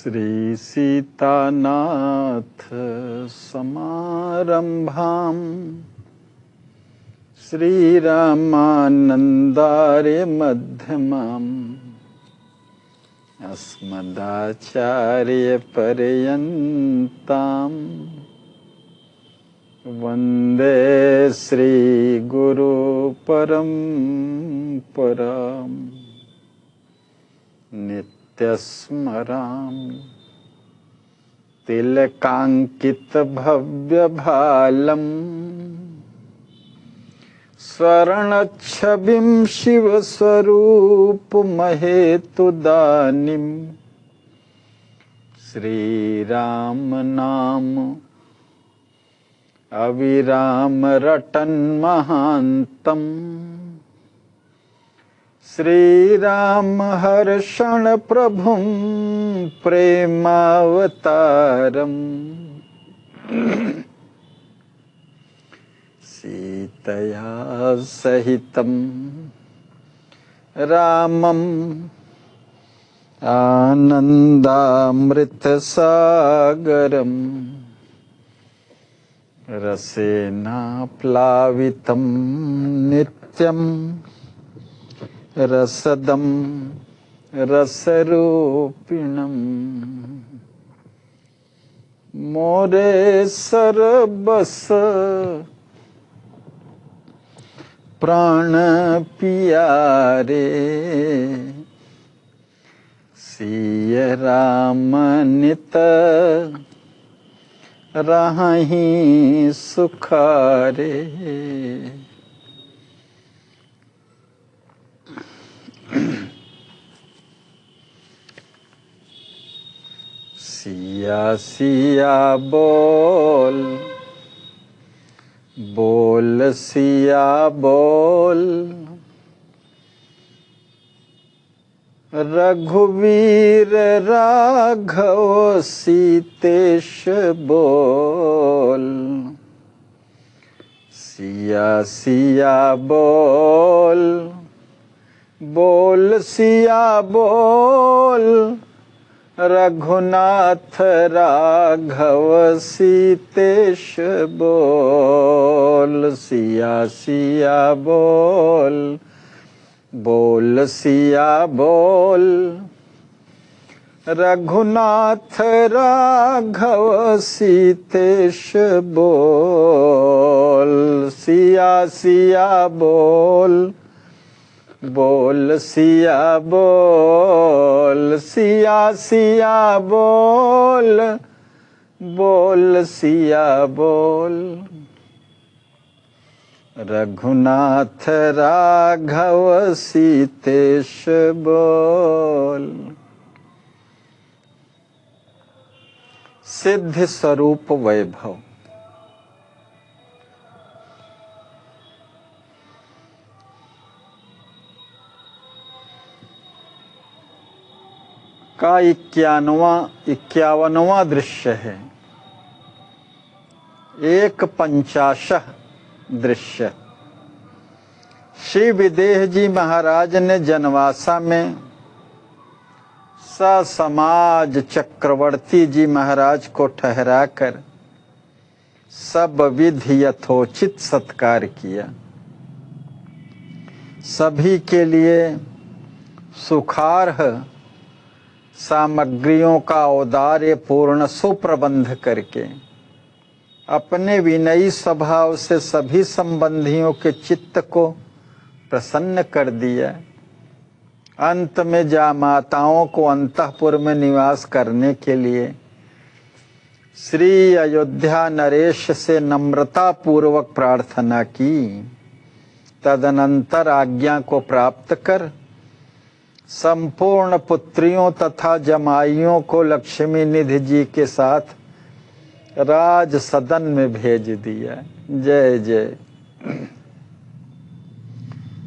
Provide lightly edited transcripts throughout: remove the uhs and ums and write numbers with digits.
श्री सीतानाथ समारंभाम् श्रीरामानन्दार्य मध्यमाम् अस्मदाचार्य पर्यन्ताम् वन्दे श्री गुरु परम्पराम् नित्यस्मरामि तिलकाङ्कित भव्य भालम् स्वर्णच्छविं शिवस्वरूप महेतुदानीम् श्रीराम नाम अविराम रटन् महान्तम् श्रीराम हर्षण प्रभुं प्रेमावतारम् सीतया सहितं रामम् आनन्दामृतसागरम् रसेना प्लावितं नित्यम् रसदं रसरूपिणम् मोरे सरबस प्राण पियारे सिय राम नित राहि सुखारे। सिया सिया बोल बोल सिया बोल रघुवीर राघव सीतेश बोल। सिया सिया बोल बोल सिया बोल रघुनाथ राघव सीतेश बोल। सिया सिया बोल बोल सिया बोल रघुनाथ राघव सीतेश बोल। सिया सिया बोल बोल सिया बोल सिया सिया बोल बोल सिया बोल रघुनाथ राघव सीतेश बोल। सिद्ध स्वरूप वैभव। का 51वां दृश्य है। 150 दृश्य। श्री विदेह जी महाराज ने जनवासा में समाज चक्रवर्ती जी महाराज को ठहराकर सब विधि यथोचित सत्कार किया। सभी के लिए सुखार्ह सामग्रियों का औदार्य पूर्ण सुप्रबंध करके अपने विनयी स्वभाव से सभी संबंधियों के चित्त को प्रसन्न कर दिया। अंत में जामाताओं को अंतःपुर में निवास करने के लिए श्री अयोध्या नरेश से नम्रता पूर्वक प्रार्थना की। तदनंतर आज्ञा को प्राप्त कर संपूर्ण पुत्रियों तथा जमाइयों को लक्ष्मी निधि जी के साथ राज सदन में भेज दिया। जय जय।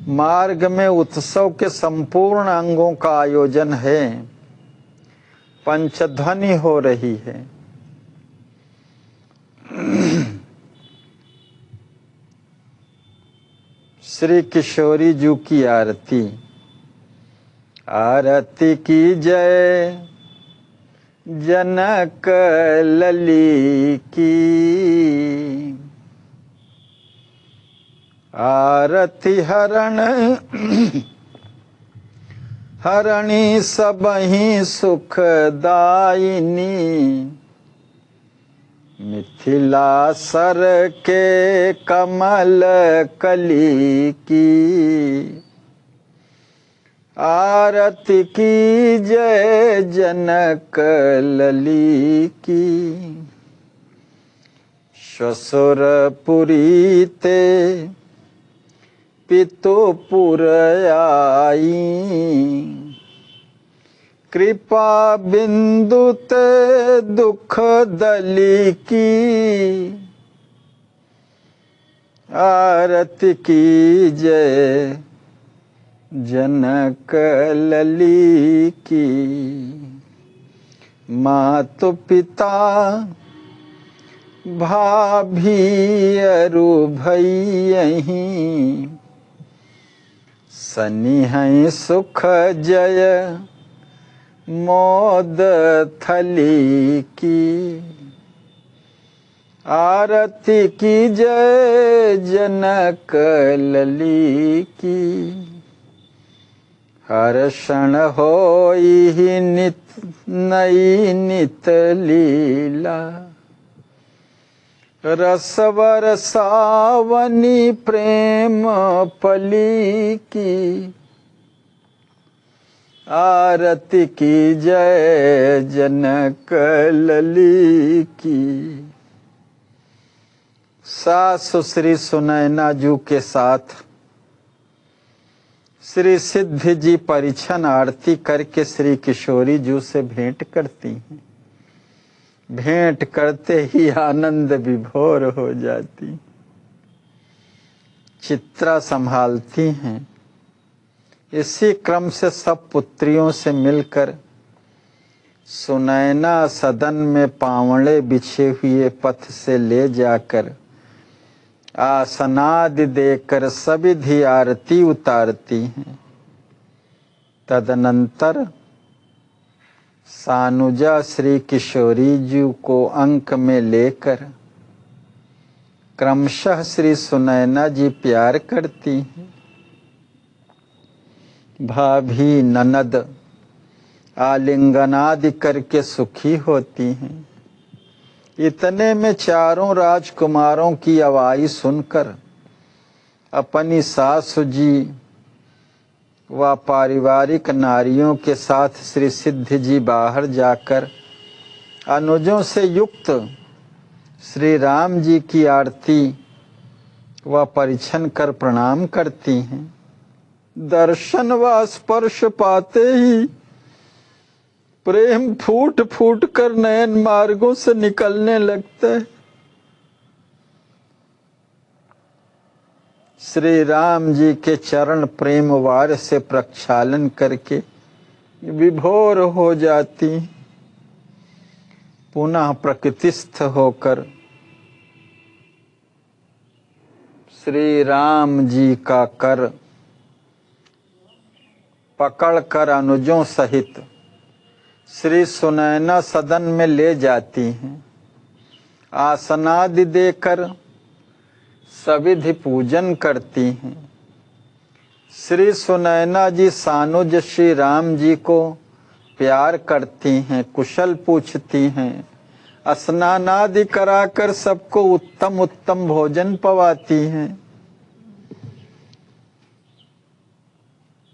मार्ग में उत्सव के संपूर्ण अंगों का आयोजन है। पंचध्वनि हो रही है। श्री किशोरी जी की आरती। आरती की जय जनक लली की। आरती हरण हरणी सबहि सुखदायिनी। मिथिला सर के कमल कली की। आरती की जय जनक लली की। श्वशुरपुरी ते पितुपुर आई। कृपा बिंदु ते दुख दली की। आरती की जय जनक लली की। मातु पिता भाभी अरु भैयहीं। सनिहं सुख जय मोद थली की। आरती की जय जनक लली की। हर्षण होई नित नई नित लीला। रसवर सावनी प्रेम पली की। आरती की जय जनक लली की। सासु श्री सुनैना जू के साथ श्री सिद्ध जी परिछन आरती करके श्री किशोरी जू से भेंट करती हैं। भेंट करते ही आनंद विभोर हो जाती। चित्रा संभालती हैं। इसी क्रम से सब पुत्रियों से मिलकर सुनैना सदन में पावड़े बिछे हुए पथ से ले जाकर आसनादि देकर सविधि आरती उतारती हैं। तदनंतर सानुजा श्री किशोरी जी को अंक में लेकर क्रमशः श्री सुनैना जी प्यार करती हैं। भाभी ननद आलिंगनादि करके सुखी होती हैं। इतने में चारों राजकुमारों की आवाज़ सुनकर अपनी सासु जी व पारिवारिक नारियों के साथ श्री सिद्ध जी बाहर जाकर अनुजों से युक्त श्री राम जी की आरती व परिछन कर प्रणाम करती हैं। दर्शन व स्पर्श पाते ही प्रेम फूट फूट कर नयन मार्गों से निकलने लगता है। श्री राम जी के चरण प्रेम वार से प्रक्षालन करके विभोर हो जाती। पुनः प्रकृतिस्थ होकर श्री राम जी का कर पकड़कर अनुजों सहित श्री सुनैना सदन में ले जाती हैं। आसनादि देकर सविधि पूजन करती हैं। श्री सुनैना जी सानुज श्री राम जी को प्यार करती हैं, कुशल पूछती हैं। स्नानादि कराकर सबको उत्तम उत्तम भोजन पवाती हैं।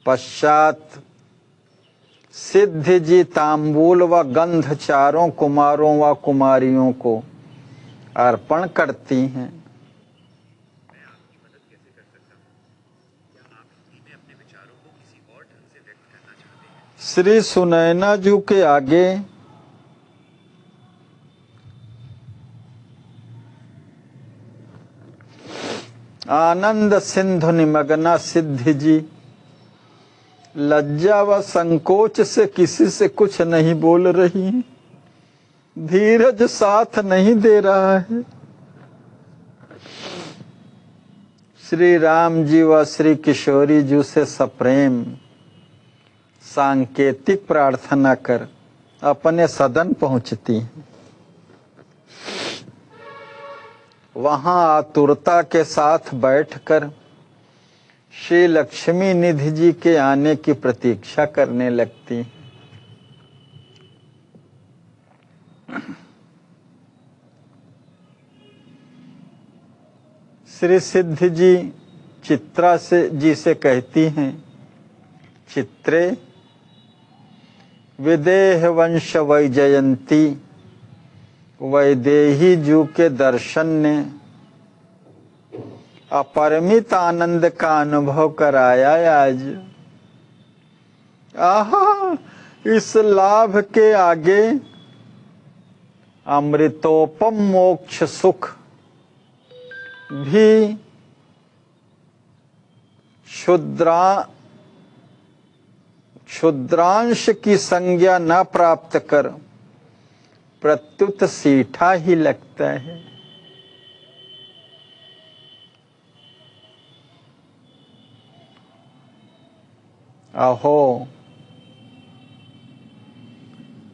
पश्चात सिद्ध जी तांबूल व गंध चारों कुमारों व कुमारियों को अर्पण करती हैं। श्री सुनैना जी के आगे आनंद सिंधु निमग्ना सिद्ध जी लज्जा व संकोच से किसी से कुछ नहीं बोल रही। धीरज साथ नहीं दे रहा है। श्री राम जी व श्री किशोरी जी से सप्रेम सांकेतिक प्रार्थना कर अपने सदन पहुंचती हैं। वहां आतुरता के साथ बैठकर श्री लक्ष्मी निधि जी के आने की प्रतीक्षा करने लगती हैं। श्री सिद्ध जी चित्रा जी से कहती हैं, चित्रे विदेह वंश वैजयंती वैदेही जू के दर्शन ने अपरिमित आनंद का अनुभव कराया आज। आहा, इस लाभ के आगे अमृतोपम मोक्ष सुख भी क्षुद्रांश की संज्ञा न प्राप्त कर प्रत्युत सीठा ही लगता है। अहो,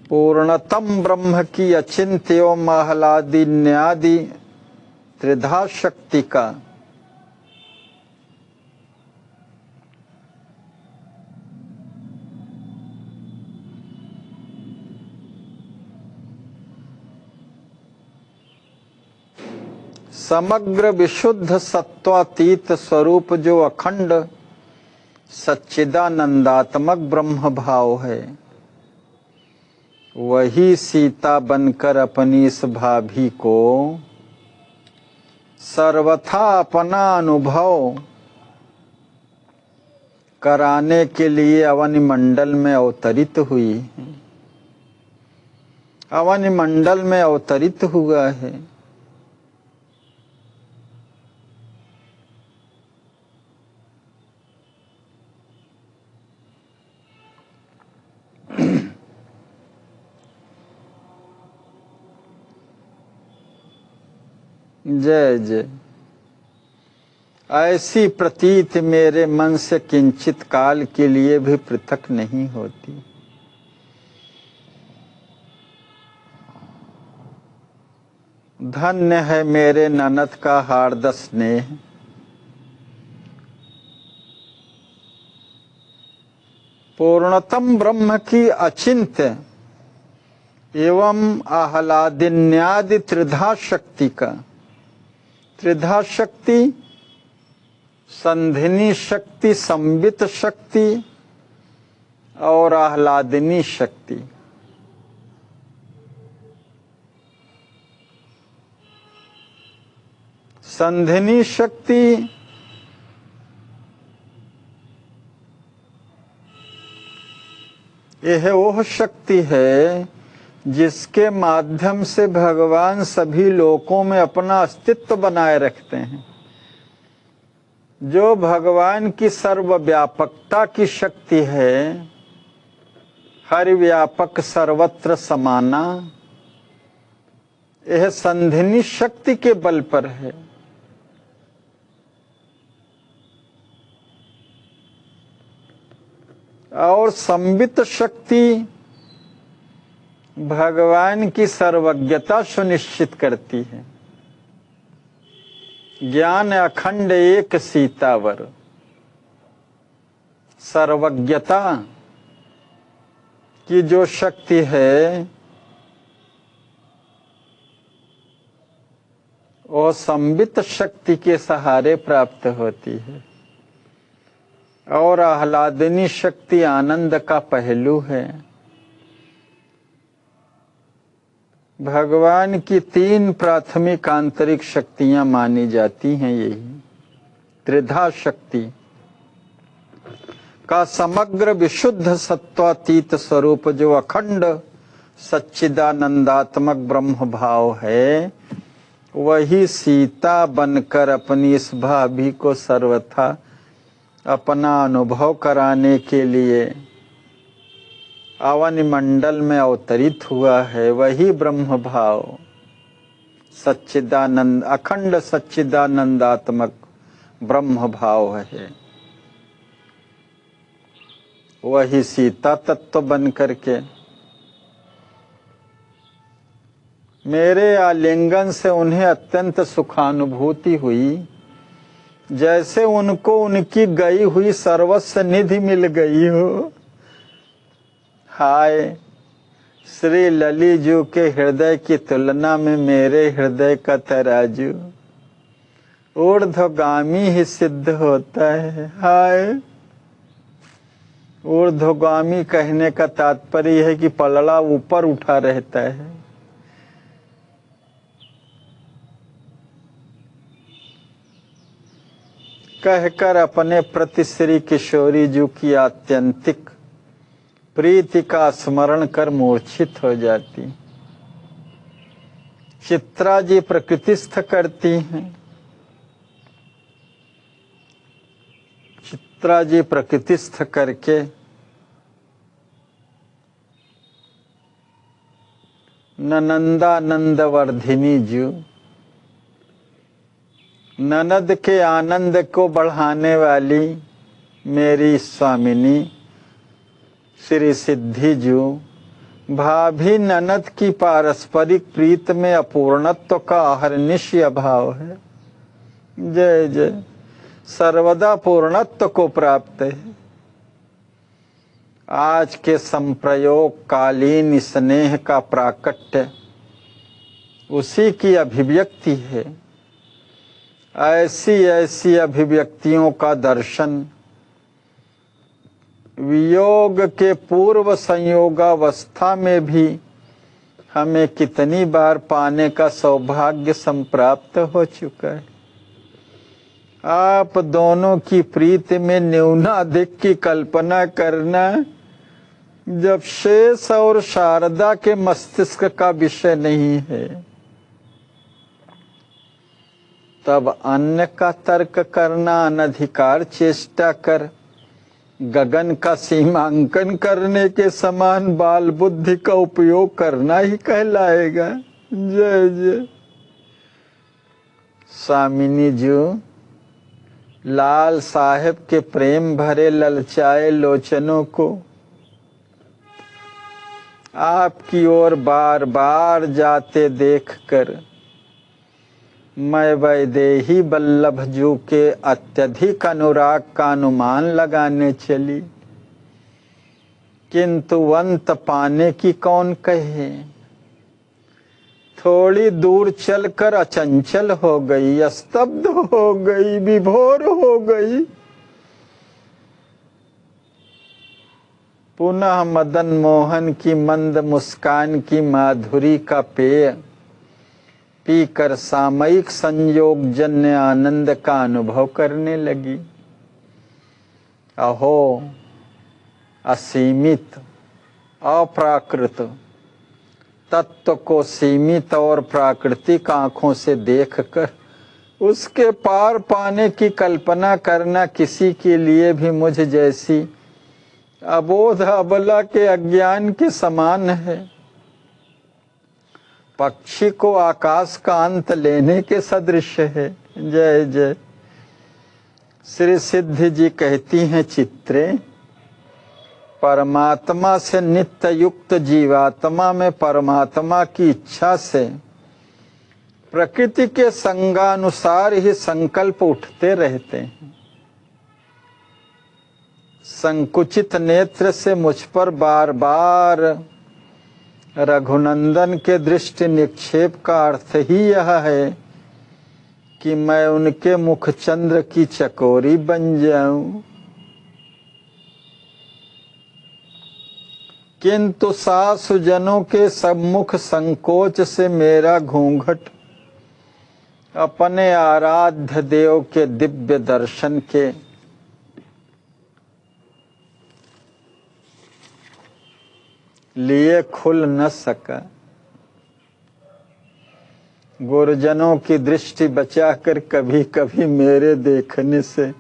पूर्णतम ब्रह्म की अचिंत्य एवं आह्लादिन्यादि त्रिधा शक्ति का समग्र विशुद्ध सत्वातीत स्वरूप जो अखंड सच्चिदानंदात्मक ब्रह्म भाव है, वही सीता बनकर अपनी इस भाभी को सर्वथा अपना अनुभव कराने के लिए अवनि मंडल में अवतरित हुई है, अवनि मंडल में अवतरित हुआ है। जय जय। ऐसी प्रतीत मेरे मन से किंचित काल के लिए भी पृथक नहीं होती। धन्य है मेरे ननद का हार्द स्नेह, पूर्णतम ब्रह्म की अचिंत्य एवं आह्लादिन्यादि त्रिधा शक्ति का, त्रिधा शक्ति संधिनी शक्ति, संबित शक्ति और आह्लादिनी शक्ति। संधिनी शक्ति यह वह शक्ति है जिसके माध्यम से भगवान सभी लोकों में अपना अस्तित्व बनाए रखते हैं। जो भगवान की सर्वव्यापकता की शक्ति है, हर व्यापक सर्वत्र समाना, यह संधिनी शक्ति के बल पर है। और संबित शक्ति भगवान की सर्वज्ञता सुनिश्चित करती है। ज्ञान अखंड एक सीतावर, सर्वज्ञता की जो शक्ति है वो संबित शक्ति के सहारे प्राप्त होती है। और आह्लादिनी शक्ति आनंद का पहलू है। भगवान की तीन प्राथमिक आंतरिक शक्तियां मानी जाती हैं। यही त्रिधा शक्ति का समग्र विशुद्ध सत्वातीत स्वरूप जो अखंड सच्चिदानंदात्मक ब्रह्म भाव है, वही सीता बनकर अपनी इस भाभी को सर्वथा अपना अनुभव कराने के लिए अवनि मंडल में अवतरित हुआ है। वही ब्रह्म भाव सच्चिदानंद, अखंड सच्चिदानंदात्मक ब्रह्म भाव है। वही सीता तत्व बन करके मेरे आलिंगन से उन्हें अत्यंत सुखानुभूति हुई, जैसे उनको उनकी गई हुई सर्वस्व निधि मिल गई हो। हाय, श्री ललिजू के हृदय की तुलना में मेरे हृदय का तराजू ऊर्ध्वगामी ही सिद्ध होता है। हाय, ऊर्ध्वगामी कहने का तात्पर्य है कि पलड़ा ऊपर उठा रहता है। कहकर अपने प्रति श्री किशोरी जी की आत्यंतिक प्रीति का स्मरण कर मूर्छित हो जाती। चित्रा जी प्रकृतिस्थ करती हैं। चित्रा जी प्रकृतिस्थ करके ननंदानंद वर्धिनी जी, ननद के आनंद को बढ़ाने वाली मेरी स्वामिनी श्री सिद्धि जी, भाभी ननद की पारस्परिक प्रीत में अपूर्णत्व का अहर्निश अभाव है। जय जय, सर्वदा पूर्णत्व को प्राप्त है। आज के संप्रयोग कालीन स्नेह का प्राकट्य उसी की अभिव्यक्ति है। ऐसी ऐसी अभिव्यक्तियों का दर्शन वियोग के पूर्व संयोगावस्था में भी हमें कितनी बार पाने का सौभाग्य संप्राप्त हो चुका है। आप दोनों की प्रीति में न्यूनाधिक की कल्पना करना जब शेष और शारदा के मस्तिष्क का विषय नहीं है, तब अन्य का तर्क करना अनधिकार चेष्टा कर गगन का सीमांकन करने के समान बाल बुद्धि का उपयोग करना ही कहलाएगा। जय जय। स्वामिनी जी, लाल साहेब के प्रेम भरे ललचाए लोचनों को आपकी ओर बार बार जाते देखकर मैं वैदेही बल्लभ जू के अत्यधिक अनुराग का अनुमान लगाने चली, किंतु अंत पाने की कौन कहे। थोड़ी दूर चलकर अचंचल हो गई, स्तब्ध हो गई, विभोर हो गई। पुनः मदन मोहन की मंद मुस्कान की माधुरी का पेय पीकर सामयिक संयोग जन्य आनंद का अनुभव करने लगी। अहो, असीमित अप्राकृत तत्व को सीमित और प्राकृतिक आंखों से देखकर उसके पार पाने की कल्पना करना किसी के लिए भी मुझ जैसी अबोध अबला के अज्ञान के समान है। पक्षी को आकाश का अंत लेने के सदृश है। जय जय। श्री सिद्धि जी कहती हैं, चित्रे, परमात्मा से नित्य युक्त जीवात्मा में परमात्मा की इच्छा से प्रकृति के संगानुसार ही संकल्प उठते रहते हैं। संकुचित नेत्र से मुझ पर बार बार रघुनंदन के दृष्टि निक्षेप का अर्थ ही यह है कि मैं उनके मुखचंद्र की चकोरी बन जाऊं। किंतु सासुजनों के सम्मुख संकोच से मेरा घूंघट अपने आराध्य देव के दिव्य दर्शन के लिए खुल न सका। गुरुजनों की दृष्टि बचाकर कभी कभी मेरे देखने से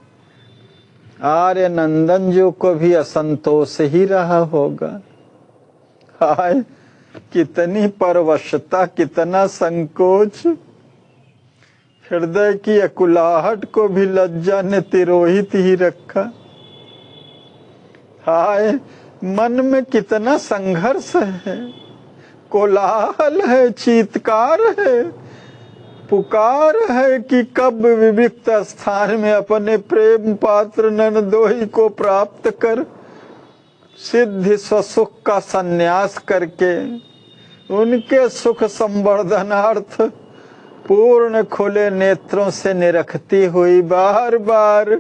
आर्य नंदन जी को भी असंतोष ही रहा होगा। हाय, कितनी परवशता, कितना संकोच। हृदय की अकुलाहट को भी लज्जा ने तिरोहित ही रखा। हाय, मन में कितना संघर्ष है। कोलाहल है, चीत्कार है, पुकार है कि कब विविक्त स्थान में अपने प्रेम पात्र ननदोई को प्राप्त कर सिद्धि स्वसुख का संन्यास करके उनके सुख संवर्धनार्थ पूर्ण खुले नेत्रों से निरखती हुई बार बार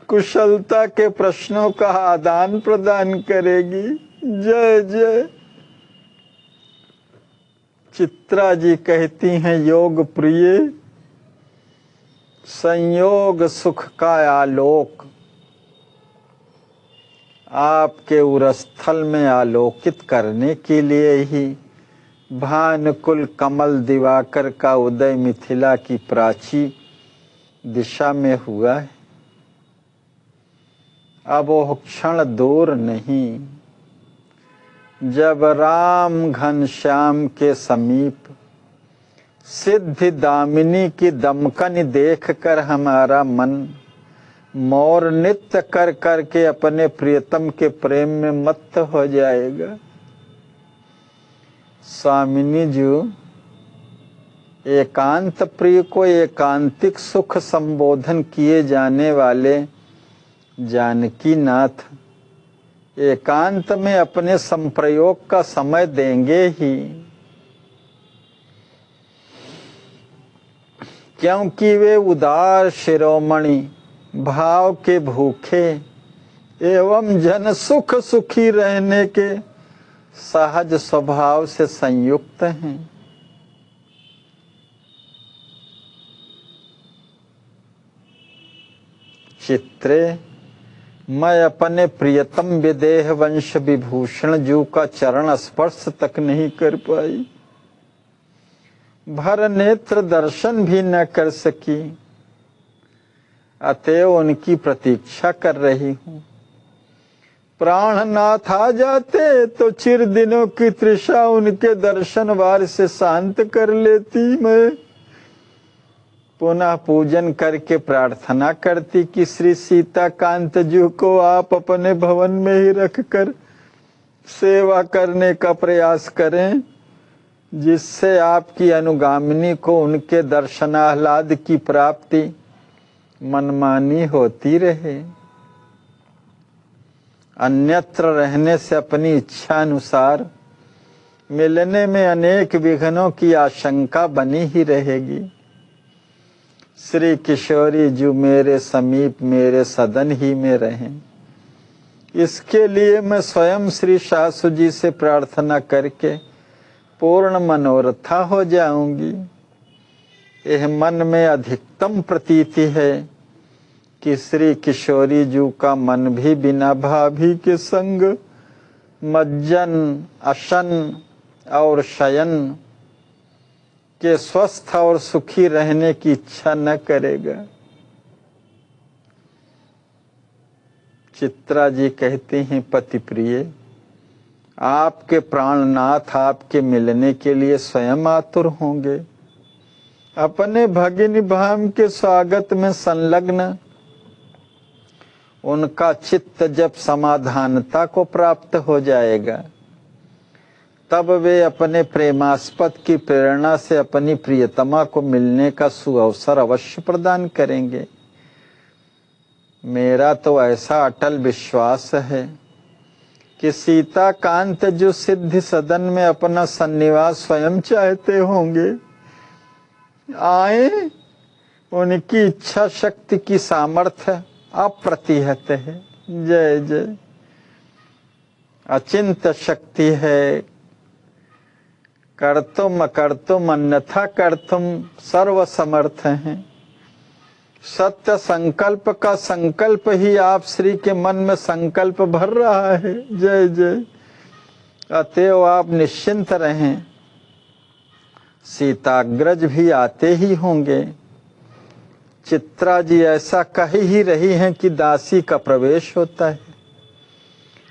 कुशलता के प्रश्नों का आदान प्रदान करेगी। जय जय। चित्रा जी कहती हैं, योग प्रिय संयोग सुख का आलोक आपके उरस्थल में आलोकित करने के लिए ही भानुकुल कमल दिवाकर का उदय मिथिला की प्राची दिशा में हुआ है। अब वो क्षण दूर नहीं जब राम घनश्याम के समीप सिद्धि दामिनी की दमकन देखकर हमारा मन मोर नृत्य कर करके अपने प्रियतम के प्रेम में मत्त हो जाएगा। स्वामिनी जी एकांत प्रिय को एकांतिक सुख संबोधन किए जाने वाले जानकी नाथ एकांत में अपने संप्रयोग का समय देंगे ही, क्योंकि वे उदार शिरोमणि भाव के भूखे एवं जन सुख सुखी रहने के सहज स्वभाव से संयुक्त हैं। चित्रे मैं अपने प्रियतम विदेह वंश विभूषण जू का चरण स्पर्श तक नहीं कर पाई, भर नेत्र दर्शन भी न कर सकी, अतएव उनकी प्रतीक्षा कर रही हूँ। प्राणनाथ आ जाते तो चिर दिनों की तृषा उनके दर्शन वार से शांत कर लेती। मैं पुनः पूजन करके प्रार्थना करती कि श्री सीता कांत जी को आप अपने भवन में ही रखकर सेवा करने का प्रयास करें, जिससे आपकी अनुगामिनी को उनके दर्शनाह्लाद की प्राप्ति मनमानी होती रहे। अन्यत्र रहने से अपनी इच्छा अनुसार मिलने में अनेक विघ्नों की आशंका बनी ही रहेगी। श्री किशोरी जी मेरे समीप मेरे सदन ही में रहें, इसके लिए मैं स्वयं श्री सासु जी से प्रार्थना करके पूर्ण मनोरथा हो जाऊंगी। यह मन में अधिकतम प्रतीति है कि श्री किशोरी जी का मन भी बिना भाभी के संग मज्जन अशन और शयन के स्वस्थ और सुखी रहने की इच्छा न करेगा। चित्रा जी कहती हैं, पति प्रिय आपके प्राणनाथ आपके मिलने के लिए स्वयं आतुर होंगे। अपने भगिनी भाम के स्वागत में संलग्न उनका चित्त जब समाधानता को प्राप्त हो जाएगा, तब वे अपने प्रेमास्पद की प्रेरणा से अपनी प्रियतमा को मिलने का सुअवसर अवश्य प्रदान करेंगे। मेरा तो ऐसा अटल विश्वास है कि सीता कांत जो सिद्धि सदन में अपना सन्निवास स्वयं चाहते होंगे, आए। उनकी इच्छा शक्ति की सामर्थ्य अप्रतिहत है। जय जय। अचिंत शक्ति है, कर्तुम अकर्तुम अन्यथा कर्तुम सर्व समर्थ हैं। सत्य संकल्प का संकल्प ही आप श्री के मन में संकल्प भर रहा है। जय जय। अतएव आप निश्चिंत रहें, सीताग्रज भी आते ही होंगे। चित्रा जी ऐसा कह ही रही हैं कि दासी का प्रवेश होता है।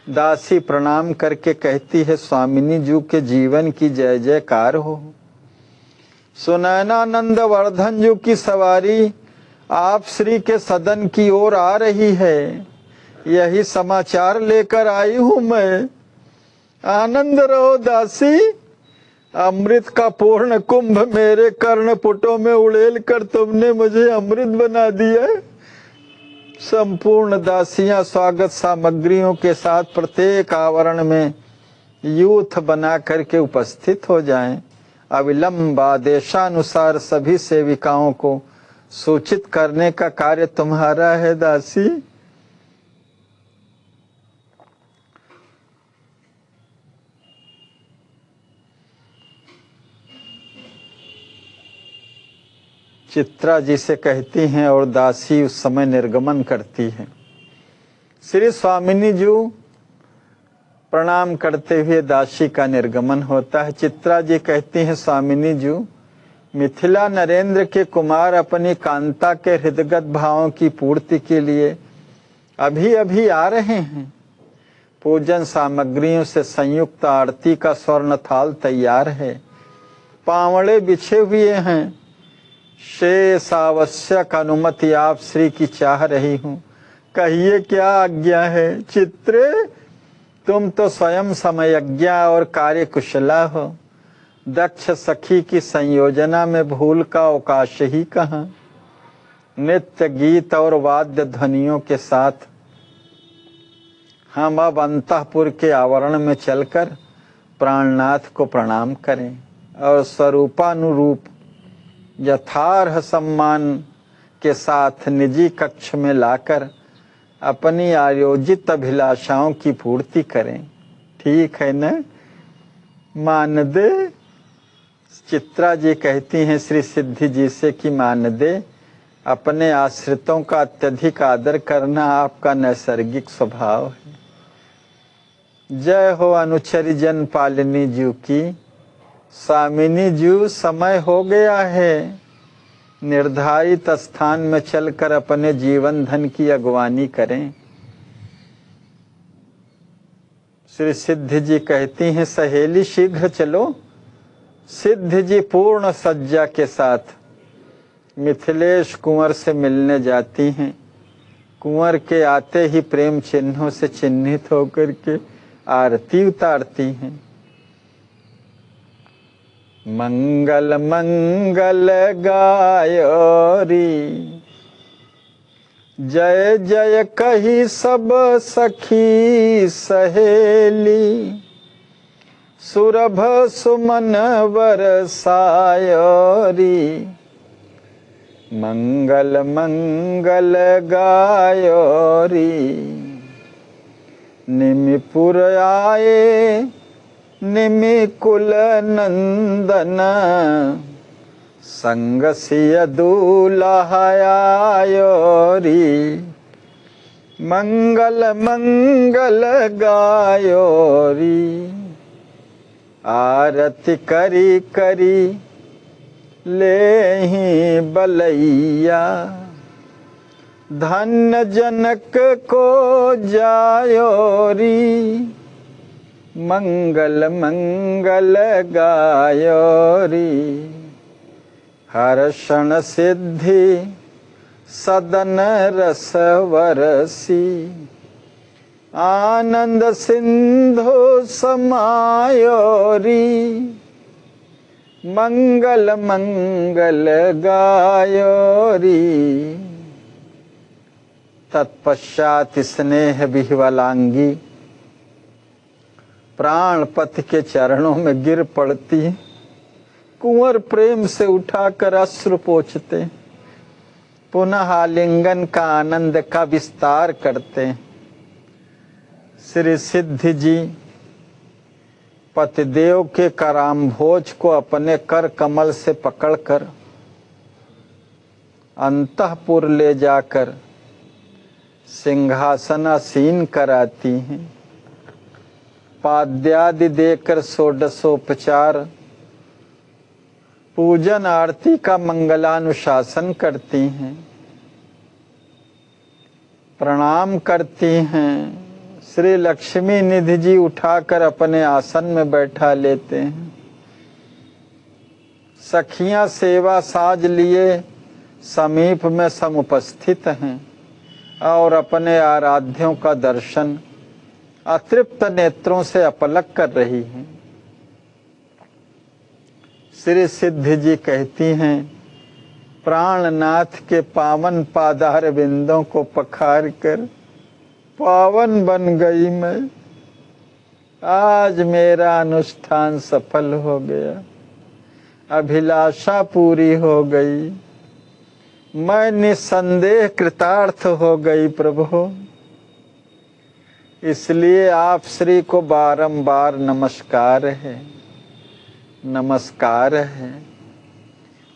दासी प्रणाम करके कहती है, स्वामिनी जी के जीवन की जय जयकार हो। सुनैनानंद वर्धन जी की सवारी आप श्री के सदन की ओर आ रही है, यही समाचार लेकर आई हूं मैं। आनंद रहो दासी। अमृत का पूर्ण कुंभ मेरे कर्ण पुटों में उड़ेल कर तुमने मुझे अमृत बना दिया। संपूर्ण दासियां स्वागत सामग्रियों के साथ प्रत्येक आवरण में यूथ बना करके उपस्थित हो जाएं। अविलंब आदेशानुसार सभी सेविकाओं को सूचित करने का कार्य तुम्हारा है दासी। चित्रा जी से कहती हैं और दासी उस समय निर्गमन करती है। श्री स्वामिनी जी प्रणाम करते हुए दासी का निर्गमन होता है। चित्रा जी कहती हैं, स्वामिनी जी मिथिला नरेंद्र के कुमार अपनी कांता के हृदयगत भावों की पूर्ति के लिए अभी अभी आ रहे हैं। पूजन सामग्रियों से संयुक्त आरती का स्वर्ण थाल तैयार है, पावड़े बिछे हुए हैं। शेष आवश्यक अनुमति आप श्री की चाह रही हूँ, कहिए क्या आज्ञा है। चित्रे तुम तो स्वयं समयज्ञा और कार्यकुशला हो। दक्ष सखी की संयोजना में भूल का अवकाश ही कहाँ। नित्य गीत और वाद्य ध्वनियों के साथ हम अब अंतःपुर के आवरण में चलकर प्राणनाथ को प्रणाम करें और स्वरूपानुरूप यथार्ह सम्मान के साथ निजी कक्ष में लाकर अपनी आयोजित अभिलाषाओं की पूर्ति करें। ठीक है न? मान दे। चित्रा जी कहती हैं श्री सिद्धि जी से कि मान दे, अपने आश्रितों का अत्यधिक आदर करना आपका नैसर्गिक स्वभाव है। जय हो अनुचरी जन पालिनी जी की। स्वामिनी जी समय हो गया है, निर्धारित स्थान में चलकर अपने जीवन धन की अगवानी करें। श्री सिद्धि जी कहती हैं, सहेली शीघ्र चलो। सिद्धि जी पूर्ण सज्जा के साथ मिथिलेश कुंवर से मिलने जाती हैं। कुंवर के आते ही प्रेम चिन्हों से चिन्हित होकर के आरती उतारती हैं। मंगल मंगल गायोरी, जय जय कही सब सखी सहेली। सुरभ सुमन बरसायोरी, मंगल मंगल गायोरी। निमिपुर आए निमि कुल नंदन, संग सिय दूल्हायोरी। मंगल मंगल गायोरी, आरती करी करी लेहि बलैया। धन्य जनक को जायोरी, मंगल मंगल गायोरी। हर्षण सिद्धि सदन रस वरसी, आनंद सिंधु समायोरी। मंगल मंगल गायोरी। तत्पश्चात स्नेह विह्वलांगी प्राणपति के चरणों में गिर पड़ती। कुंवर प्रेम से उठाकर अश्रु पोंछते, पुनः आलिंगन का आनंद का विस्तार करते। श्री सिद्धि जी पतिदेव के कराम्भोज को अपने कर कमल से पकड़कर अंतःपुर ले जाकर सिंहासनासीन कराती हैं। पाद्यादि देकर षोडशोपचार पूजन आरती का मंगलानुशासन करती हैं, प्रणाम करती हैं। श्री लक्ष्मी निधि जी उठाकर अपने आसन में बैठा लेते हैं। सखियां सेवा साज लिए समीप में समुपस्थित हैं और अपने आराध्यों का दर्शन अतृप्त नेत्रों से अपलक कर रही हैं। श्री सिद्धि जी कहती हैं, प्राणनाथ के पावन पादार बिंदों को पखार कर पावन बन गई मैं। आज मेरा अनुष्ठान सफल हो गया, अभिलाषा पूरी हो गई, मैं निसंदेह कृतार्थ हो गई प्रभु। इसलिए आप श्री को बारंबार नमस्कार है, नमस्कार है।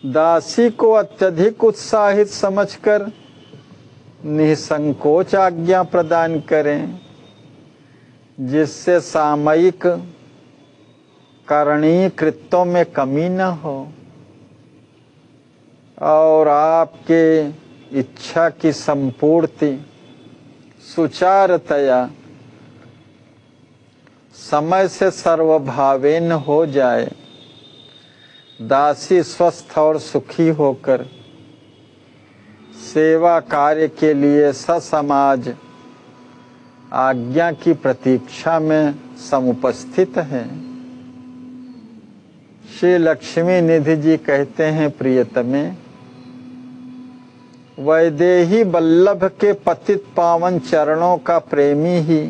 दासी को अत्यधिक उत्साहित समझकर निसंकोच आज्ञा प्रदान करें, जिससे सामयिक करणीय कृत्यों में कमी न हो और आपके इच्छा की संपूर्ति सुचारतया समय से सर्वभावेन हो जाए। दासी स्वस्थ और सुखी होकर सेवा कार्य के लिए ससमाज आज्ञा की प्रतीक्षा में समुपस्थित है। श्री लक्ष्मी निधि जी कहते हैं, प्रियतमे, वैदेही वल्लभ के पतित पावन चरणों का प्रेमी ही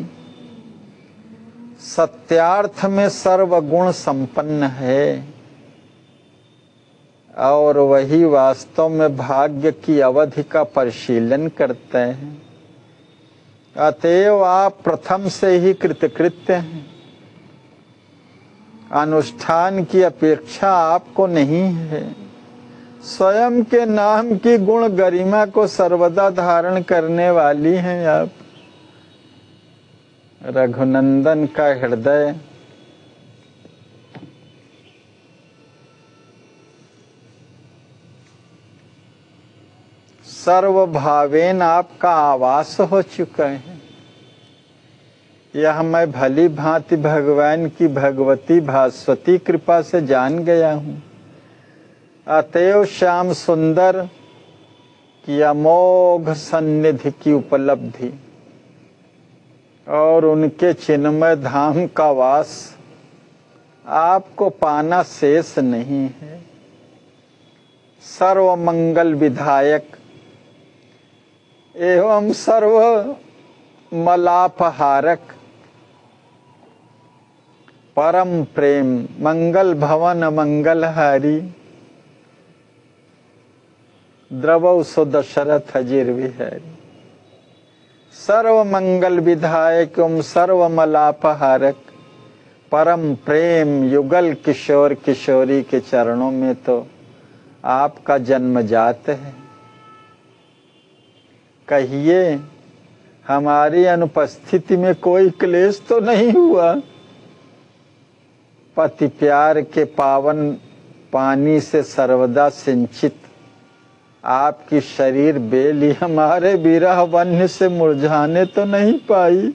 सत्यार्थ में सर्वगुण संपन्न है और वही वास्तव में भाग्य की अवधि का परिशीलन करते हैं। अतएव आप प्रथम से ही कृतकृत्य हैं। अनुष्ठान की अपेक्षा आपको नहीं है। स्वयं के नाम की गुण गरिमा को सर्वदा धारण करने वाली हैं आप। रघुनंदन का हृदय सर्वभावेन आपका आवास हो चुका है। यह मैं भली भांति भगवान की भगवती भास्वती कृपा से जान गया हूँ। अतएव श्याम सुंदर की अमोघ सन्निधि की उपलब्धि और उनके चिन्मय धाम का वास आपको पाना शेष नहीं है। सर्व मंगल विधायक एवं सर्व मलापहारक परम प्रेम मंगल भवन मंगलहारी द्रवौ सो दशरथ अजिर विहारी। सर्व मंगल विधायक एवं सर्व मलापहारक परम प्रेम युगल किशोर किशोरी के चरणों में तो आपका जन्मजात है। कहिए, हमारी अनुपस्थिति में कोई क्लेश तो नहीं हुआ? पति प्यार के पावन पानी से सर्वदा सिंचित आपकी शरीर बेली हमारे विरह वन्य से मुरझाने तो नहीं पाई?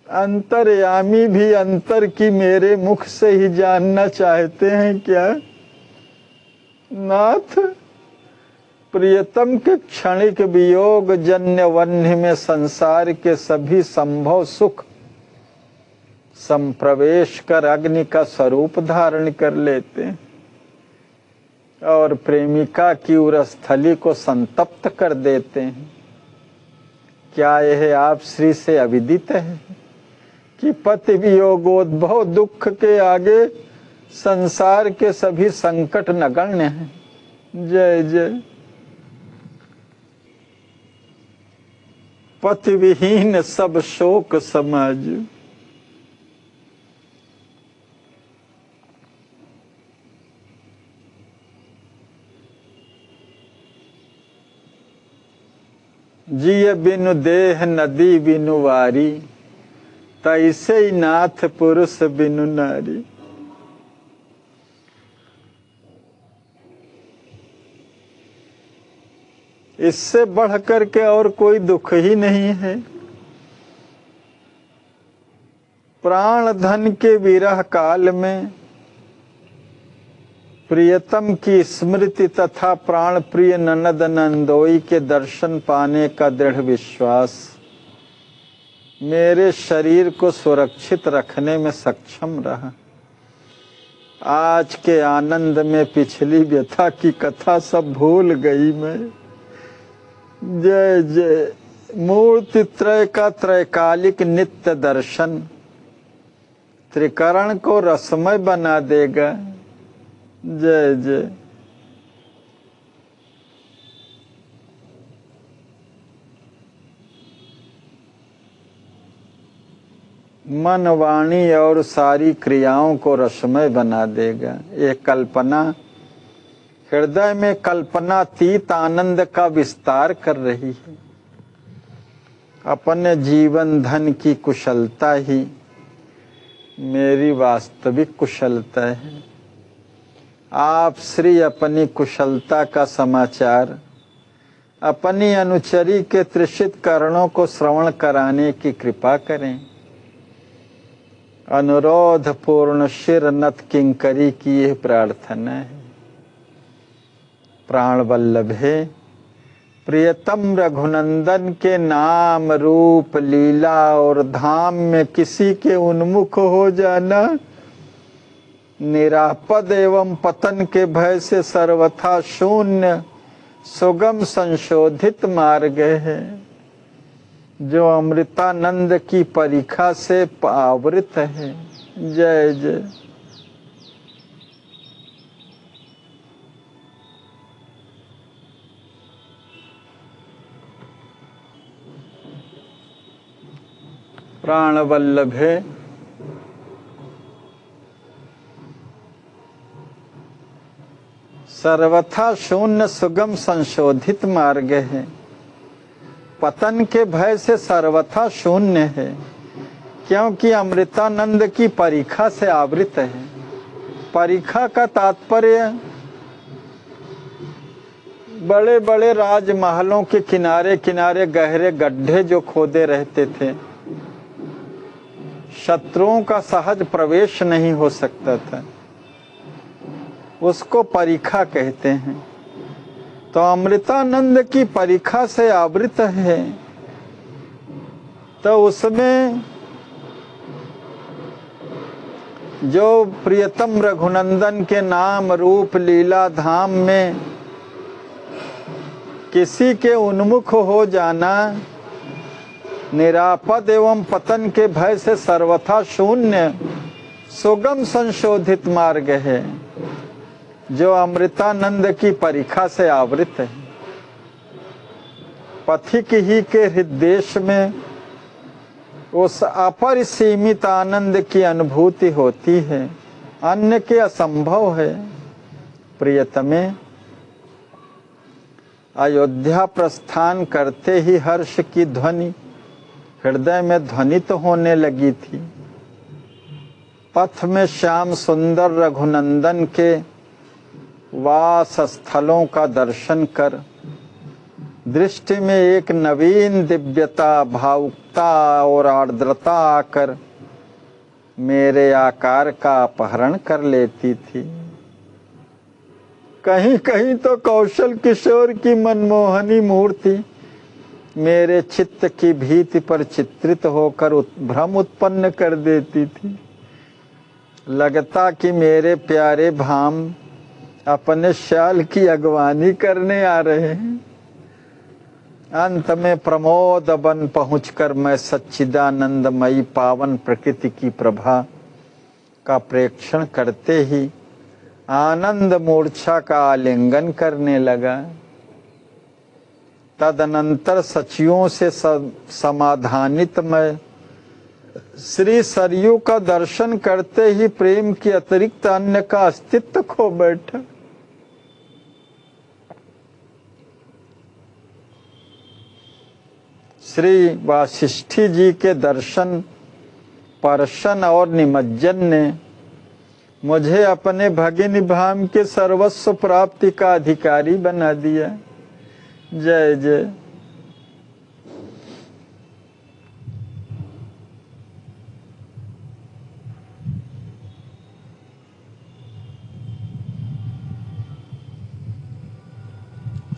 अंतर्यामी भी अंतर की मेरे मुख से ही जानना चाहते हैं क्या? नाथ, प्रियतम के क्षणिक वियोग जन्य वन्य में संसार के सभी संभव सुख संप्रवेश कर अग्नि का स्वरूप धारण कर लेते हैं और प्रेमिका की उरस्थली को संतप्त कर देते हैं। क्या यह आप श्री से अविदित है कि पति वियोगोद्भव दुख के आगे संसार के सभी संकट नगण्य हैं? जय जय। पति विहीन सब शोक समाज। जिय बिनु देह नदी बिनु वारी, तैसे ही नाथ पुरुष बिनु नारी। इससे बढ़कर के और कोई दुख ही नहीं है। प्राण धन के विरह काल में प्रियतम की स्मृति तथा प्राण प्रिय ननद नंदोई के दर्शन पाने का दृढ़ विश्वास मेरे शरीर को सुरक्षित रखने में सक्षम रहा। आज के आनंद में पिछली व्यथा की कथा सब भूल गई मैं। जय जय। मूर्ति त्रय का त्रैकालिक नित्य दर्शन त्रिकरण को रसमय बना देगा। जय जय। मन वाणी और सारी क्रियाओं को रसमय बना देगा। ये कल्पना हृदय में कल्पनातीत आनंद का विस्तार कर रही है। अपने जीवन धन की कुशलता ही मेरी वास्तविक कुशलता है। आप श्री अपनी कुशलता का समाचार अपनी अनुचरी के त्रिषित करणों को श्रवण कराने की कृपा करें। अनुरोध पूर्ण शिर नत किंकरी की यह प्रार्थना है। प्राण वल्लभे प्रियतम रघुनंदन के नाम रूप लीला और धाम में किसी के उन्मुख हो जाना निरापद एवं पतन के भय से सर्वथा शून्य सुगम संशोधित मार्ग है, जो अमृतानंद की परीक्षा से आवृत है। जय जय। प्राण वल्लभे सर्वथा शून्य सुगम संशोधित मार्ग है, पतन के भय से सर्वथा शून्य है, क्योंकि अमृतानंद की परीक्षा से आवृत है। परीक्षा का तात्पर्य बड़े बड़े राजमहलों के किनारे किनारे गहरे गड्ढे जो खोदे रहते थे, शत्रुओं का सहज प्रवेश नहीं हो सकता था, उसको परीक्षा कहते हैं। तो अमृतानंद की परीक्षा से आवृत है, तो उसमें जो प्रियतम रघुनंदन के नाम रूप लीला धाम में किसी के उन्मुख हो जाना निरापद एवं पतन के भय से सर्वथा शून्य सुगम संशोधित मार्ग है, जो अमृतानंद की परीक्षा से आवृत है। पथिक ही के हृदय में उस अपरिसीमित आनंद की अनुभूति होती है, अन्य के असंभव है। प्रियतमे, अयोध्या प्रस्थान करते ही हर्ष की ध्वनि हृदय में ध्वनित होने लगी थी। पथ में श्याम सुंदर रघुनंदन के वास स्थलों का दर्शन कर दृष्टि में एक नवीन दिव्यता, भावुकता और आर्द्रता आकर मेरे आकार का अपहरण कर लेती थी। कहीं कहीं तो कौशल किशोर की मनमोहनी मूर्ति मेरे चित्त की भीति पर चित्रित होकर भ्रम उत्पन्न कर देती थी। लगता कि मेरे प्यारे भाम अपने श्याल की अगवानी करने आ रहे हैं। अंत में प्रमोद बन पहुंचकर मैं सच्चिदानंदमयी पावन प्रकृति की प्रभा का प्रेक्षण करते ही आनंद मूर्छा का आलिंगन करने लगा। तदनंतर सचियों से समाधानित मैं श्री सरयू का दर्शन करते ही प्रेम के अतिरिक्त अन्य का अस्तित्व खो बैठा। श्री वासिष्ठी जी के दर्शन, स्पर्शन और निमज्जन ने मुझे अपने भगिनी भाम के सर्वस्व प्राप्ति का अधिकारी बना दिया। जय जय।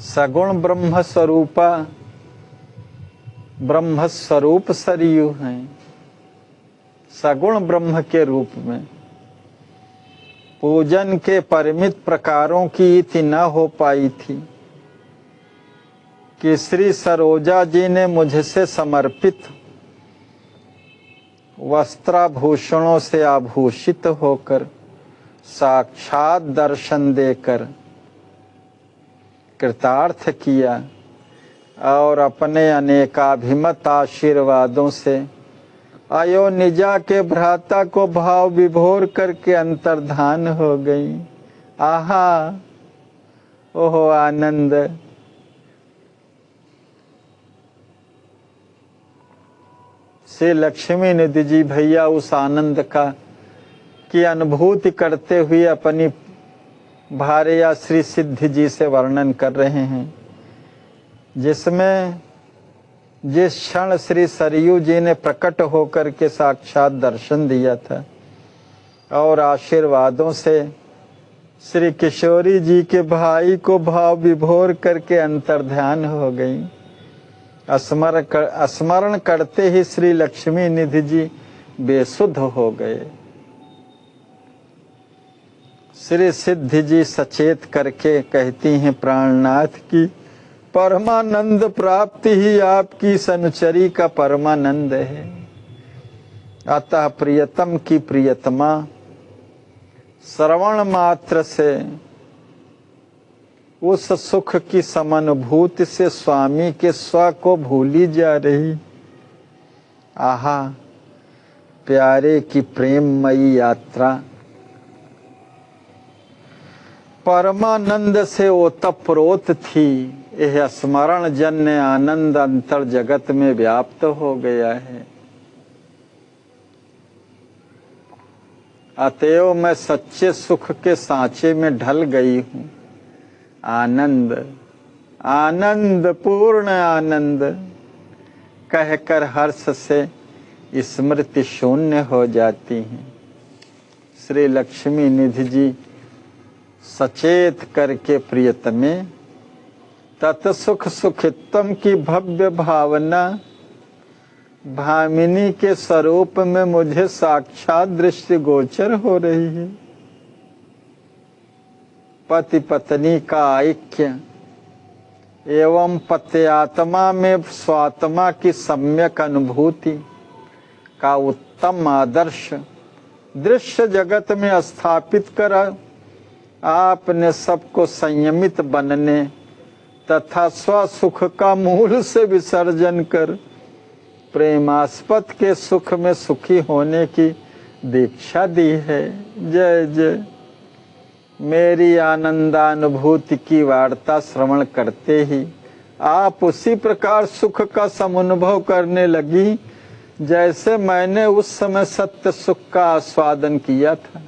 सगुण ब्रह्म स्वरूपा ब्रह्म स्वरूप सरयू हैं, सगुण ब्रह्म के रूप में। पूजन के परिमित प्रकारों की इति न हो पाई थी कि श्री सरोजा जी ने मुझसे समर्पित वस्त्राभूषणों से आभूषित होकर साक्षात दर्शन देकर कृतार्थ किया और अपने अनेकाभिमत आशीर्वादों से अयोनिजा के भ्राता को भाव विभोर करके अंतर्धान हो गई। आहा, ओहो आनंद। श्री लक्ष्मी निधि जी भैया उस आनंद का की अनुभूति करते हुए अपनी भार्या श्री सिद्धि जी से वर्णन कर रहे हैं, जिसमें जिस क्षण श्री सरयू जी ने प्रकट होकर के साक्षात दर्शन दिया था और आशीर्वादों से श्री किशोरी जी के भाई को भाव विभोर करके अंतर्ध्यान हो गई। स्मरण करते ही श्री लक्ष्मी निधि जी बेसुध हो गए। श्री सिद्धि जी सचेत करके कहती हैं, प्राणनाथ की परमानंद प्राप्ति ही आपकी सनुचरी का परमानंद है। अतः प्रियतम की प्रियतमा श्रवण मात्र से उस सुख की समानुभूति से स्वामी के स्व को भूली जा रही। आहा, प्यारे की प्रेममयी यात्रा परमानंद से ओतप्रोत थी। यह स्मरण जन्य आनंद अंतर जगत में व्याप्त हो गया है। अतएव मैं सच्चे सुख के सांचे में ढल गई हूँ। आनंद आनंद पूर्ण आनंद कहकर हर्ष से स्मृति शून्य हो जाती है। श्री लक्ष्मी निधि जी सचेत करके प्रियतमे तत्सुख सुखित्तम की भव्य भावना भामिनी के स्वरूप में मुझे साक्षात दृष्टि गोचर हो रही है। पति पत्नी का ऐक्य एवं पत्यात्मा में स्वात्मा की सम्यक अनुभूति का उत्तम आदर्श दृश्य जगत में स्थापित कर आपने सबको संयमित बनने तथा स्वसुख का मूल से विसर्जन कर प्रेमास्पद के सुख में सुखी होने की दीक्षा दी है। जय जय। मेरी आनंदानुभूति की वार्ता श्रवण करते ही आप उसी प्रकार सुख का समुनुभव करने लगी जैसे मैंने उस समय सत्य सुख का आस्वादन किया था।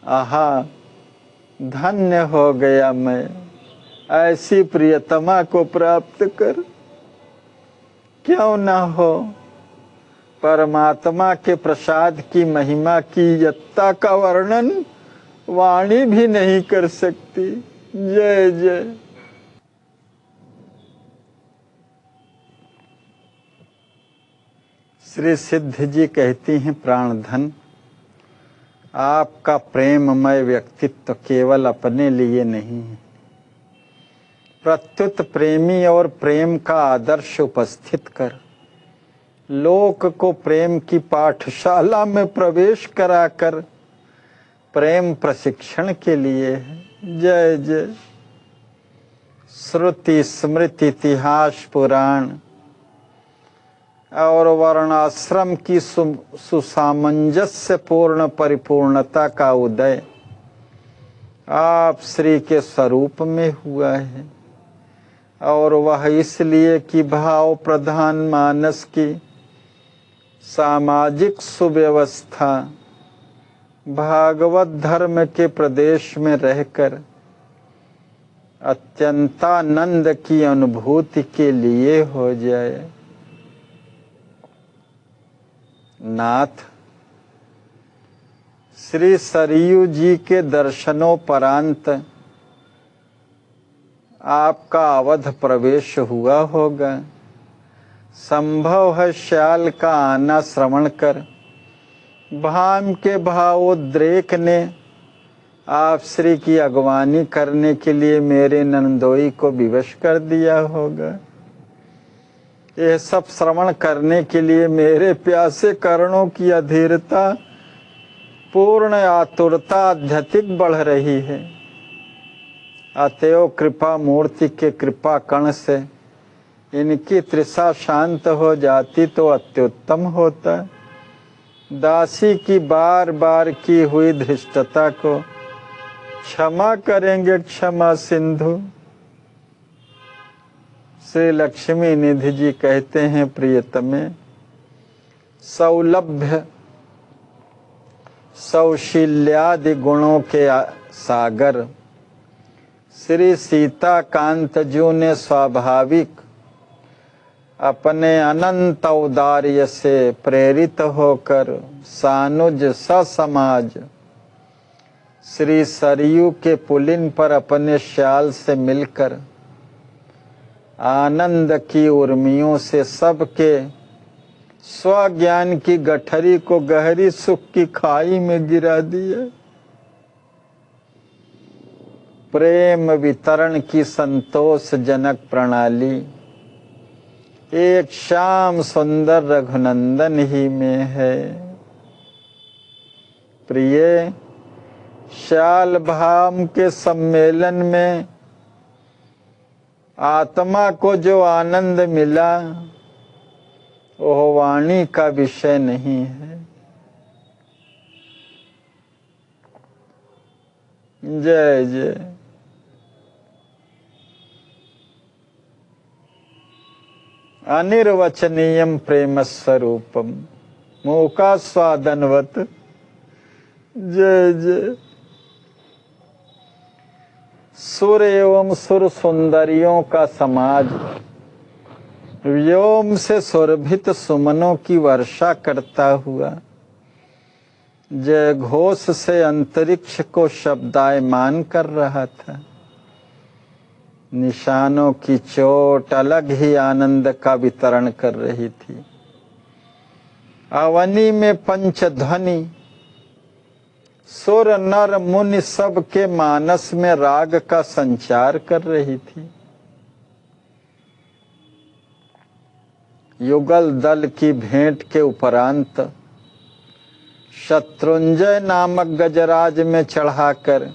आहा, धन्य हो गया मैं ऐसी प्रियतमा को प्राप्त कर। क्यों न हो, परमात्मा के प्रसाद की महिमा की यत्ता का वर्णन वाणी भी नहीं कर सकती। जय जय। श्री सिद्धि जी कहती हैं, प्राणधन आपका प्रेममय व्यक्तित्व केवल अपने लिए नहीं है, प्रत्युत प्रेमी और प्रेम का आदर्श उपस्थित कर लोक को प्रेम की पाठशाला में प्रवेश कराकर प्रेम प्रशिक्षण के लिए है। जय जय। श्रुति स्मृति इतिहास पुराण और वर्णाश्रम की सुसामंजस्य पूर्ण परिपूर्णता का उदय आप श्री के स्वरूप में हुआ है और वह इसलिए कि भाव प्रधान मानस की सामाजिक सुव्यवस्था भागवत धर्म के प्रदेश में रहकर अत्यंतानंद की अनुभूति के लिए हो जाए। नाथ, श्री सरयू जी के दर्शनोपरांत आपका अवध प्रवेश हुआ होगा। संभव है श्याल का आना श्रवण कर भाम के भावोद्रेक ने आप श्री की अगवानी करने के लिए मेरे नंदोई को विवश कर दिया होगा। यह सब श्रवण करने के लिए मेरे प्यासे कर्णों की अधीरता पूर्ण आतुरता अत्यधिक बढ़ रही है। अतएव कृपा मूर्ति के कृपा कण से इनकी तृषा शांत हो जाती तो अत्युत्तम होता। दासी की बार बार की हुई धृष्टता को क्षमा करेंगे क्षमा सिंधु। श्री लक्ष्मी निधि जी कहते हैं, प्रियतमे, सौलभ्य सौशील्यादि गुणों के सागर श्री सीता कांत जू ने स्वाभाविक अपने अनंत औदार्य से प्रेरित होकर सानुज ससमाज श्री सरयू के पुलिन पर अपने श्याल से मिलकर आनंद की उर्मियों से सबके स्वज्ञान की गठरी को गहरी सुख की खाई में गिरा दिया। प्रेम वितरण की संतोषजनक प्रणाली एक श्याम सुंदर रघुनंदन ही में है। प्रिय, श्याल भाम के सम्मेलन में आत्मा को जो आनंद मिला वह वाणी का विषय नहीं है। जय जय। अनिर्वचनीयम प्रेम स्वरूपम मूका स्वादनवत। जय जय। सुर एवं सुर सुंदरियों का समाज व्योम से सुरभित सुमनों की वर्षा करता हुआ जय घोष से अंतरिक्ष को शब्दायमान कर रहा था। निशानों की चोट अलग ही आनंद का वितरण कर रही थी। अवनी में पंचध्वनि सुर नर मुनि सब के मानस में राग का संचार कर रही थी। युगल दल की भेंट के उपरांत शत्रुंजय नामक गजराज में चढ़ाकर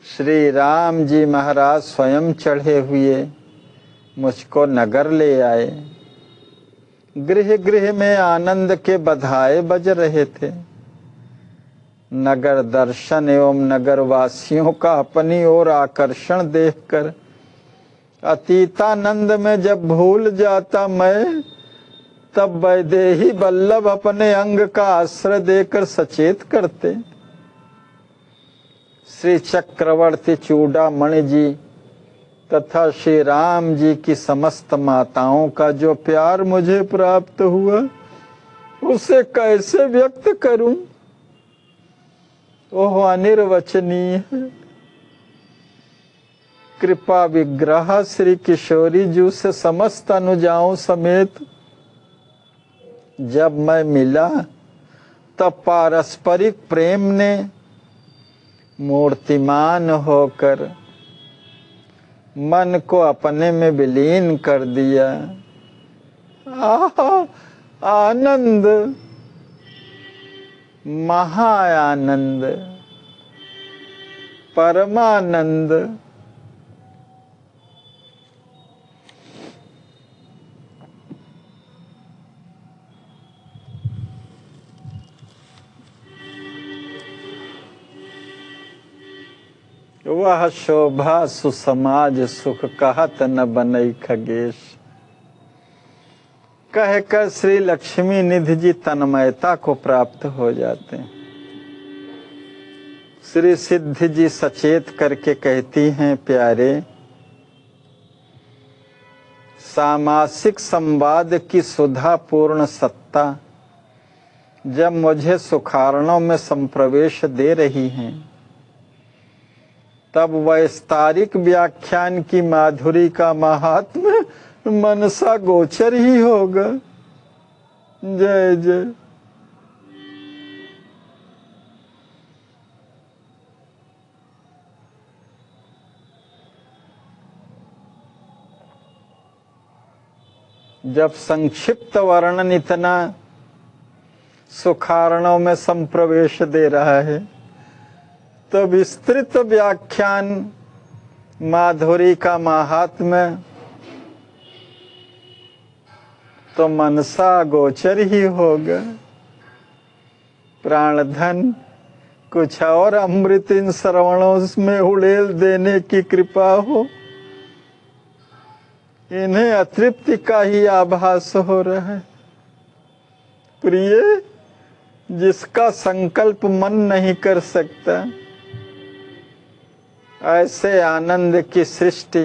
श्री राम जी महाराज स्वयं चढ़े हुए मुझको नगर ले आए। गृह गृह में आनंद के बधाए बज रहे थे। नगर दर्शन एवं नगर वासियों का अपनी ओर आकर्षण देखकर अतीतानंद में जब भूल जाता मैं, तब वैदेही वल्लभ अपने अंग का आश्रय देकर सचेत करते। श्री चक्रवर्ती चूड़ामणि जी तथा श्री राम जी की समस्त माताओं का जो प्यार मुझे प्राप्त हुआ उसे कैसे व्यक्त करूं? ओह अनिर्वचनीय है। कृपा विग्रह श्री किशोरी जी से समस्त अनुजाओं समेत जब मैं मिला तब पारस्परिक प्रेम ने मूर्तिमान होकर मन को अपने में विलीन कर दिया। आनंद, महाआनंद, परमानंद। वह शोभा सुसमाज सुख कहत न बनई खगेश। कहकर श्री लक्ष्मी निधि जी तन्मयता को प्राप्त हो जाते हैं। श्री सिद्धि जी सचेत करके कहती हैं, प्यारे, सामासिक संवाद की सुधा पूर्ण सत्ता जब मुझे सुखारणों में संप्रवेश दे रही हैं, तब वैस्तारिक व्याख्यान की माधुरी का महात्म्य मनसा गोचर ही होगा। जय जय। जब संक्षिप्त वर्णन इतना सुखारणों में संप्रवेश दे रहा है, तो विस्तृत व्याख्यान माधुरी का महात्म्य तो मनसा गोचर ही होगा। प्राणधन कुछ और अमृत इन श्रवणों में उड़ेल देने की कृपा हो, इन्हें अतृप्ति का ही आभास हो रहा है। प्रिय, जिसका संकल्प मन नहीं कर सकता, ऐसे आनंद की सृष्टि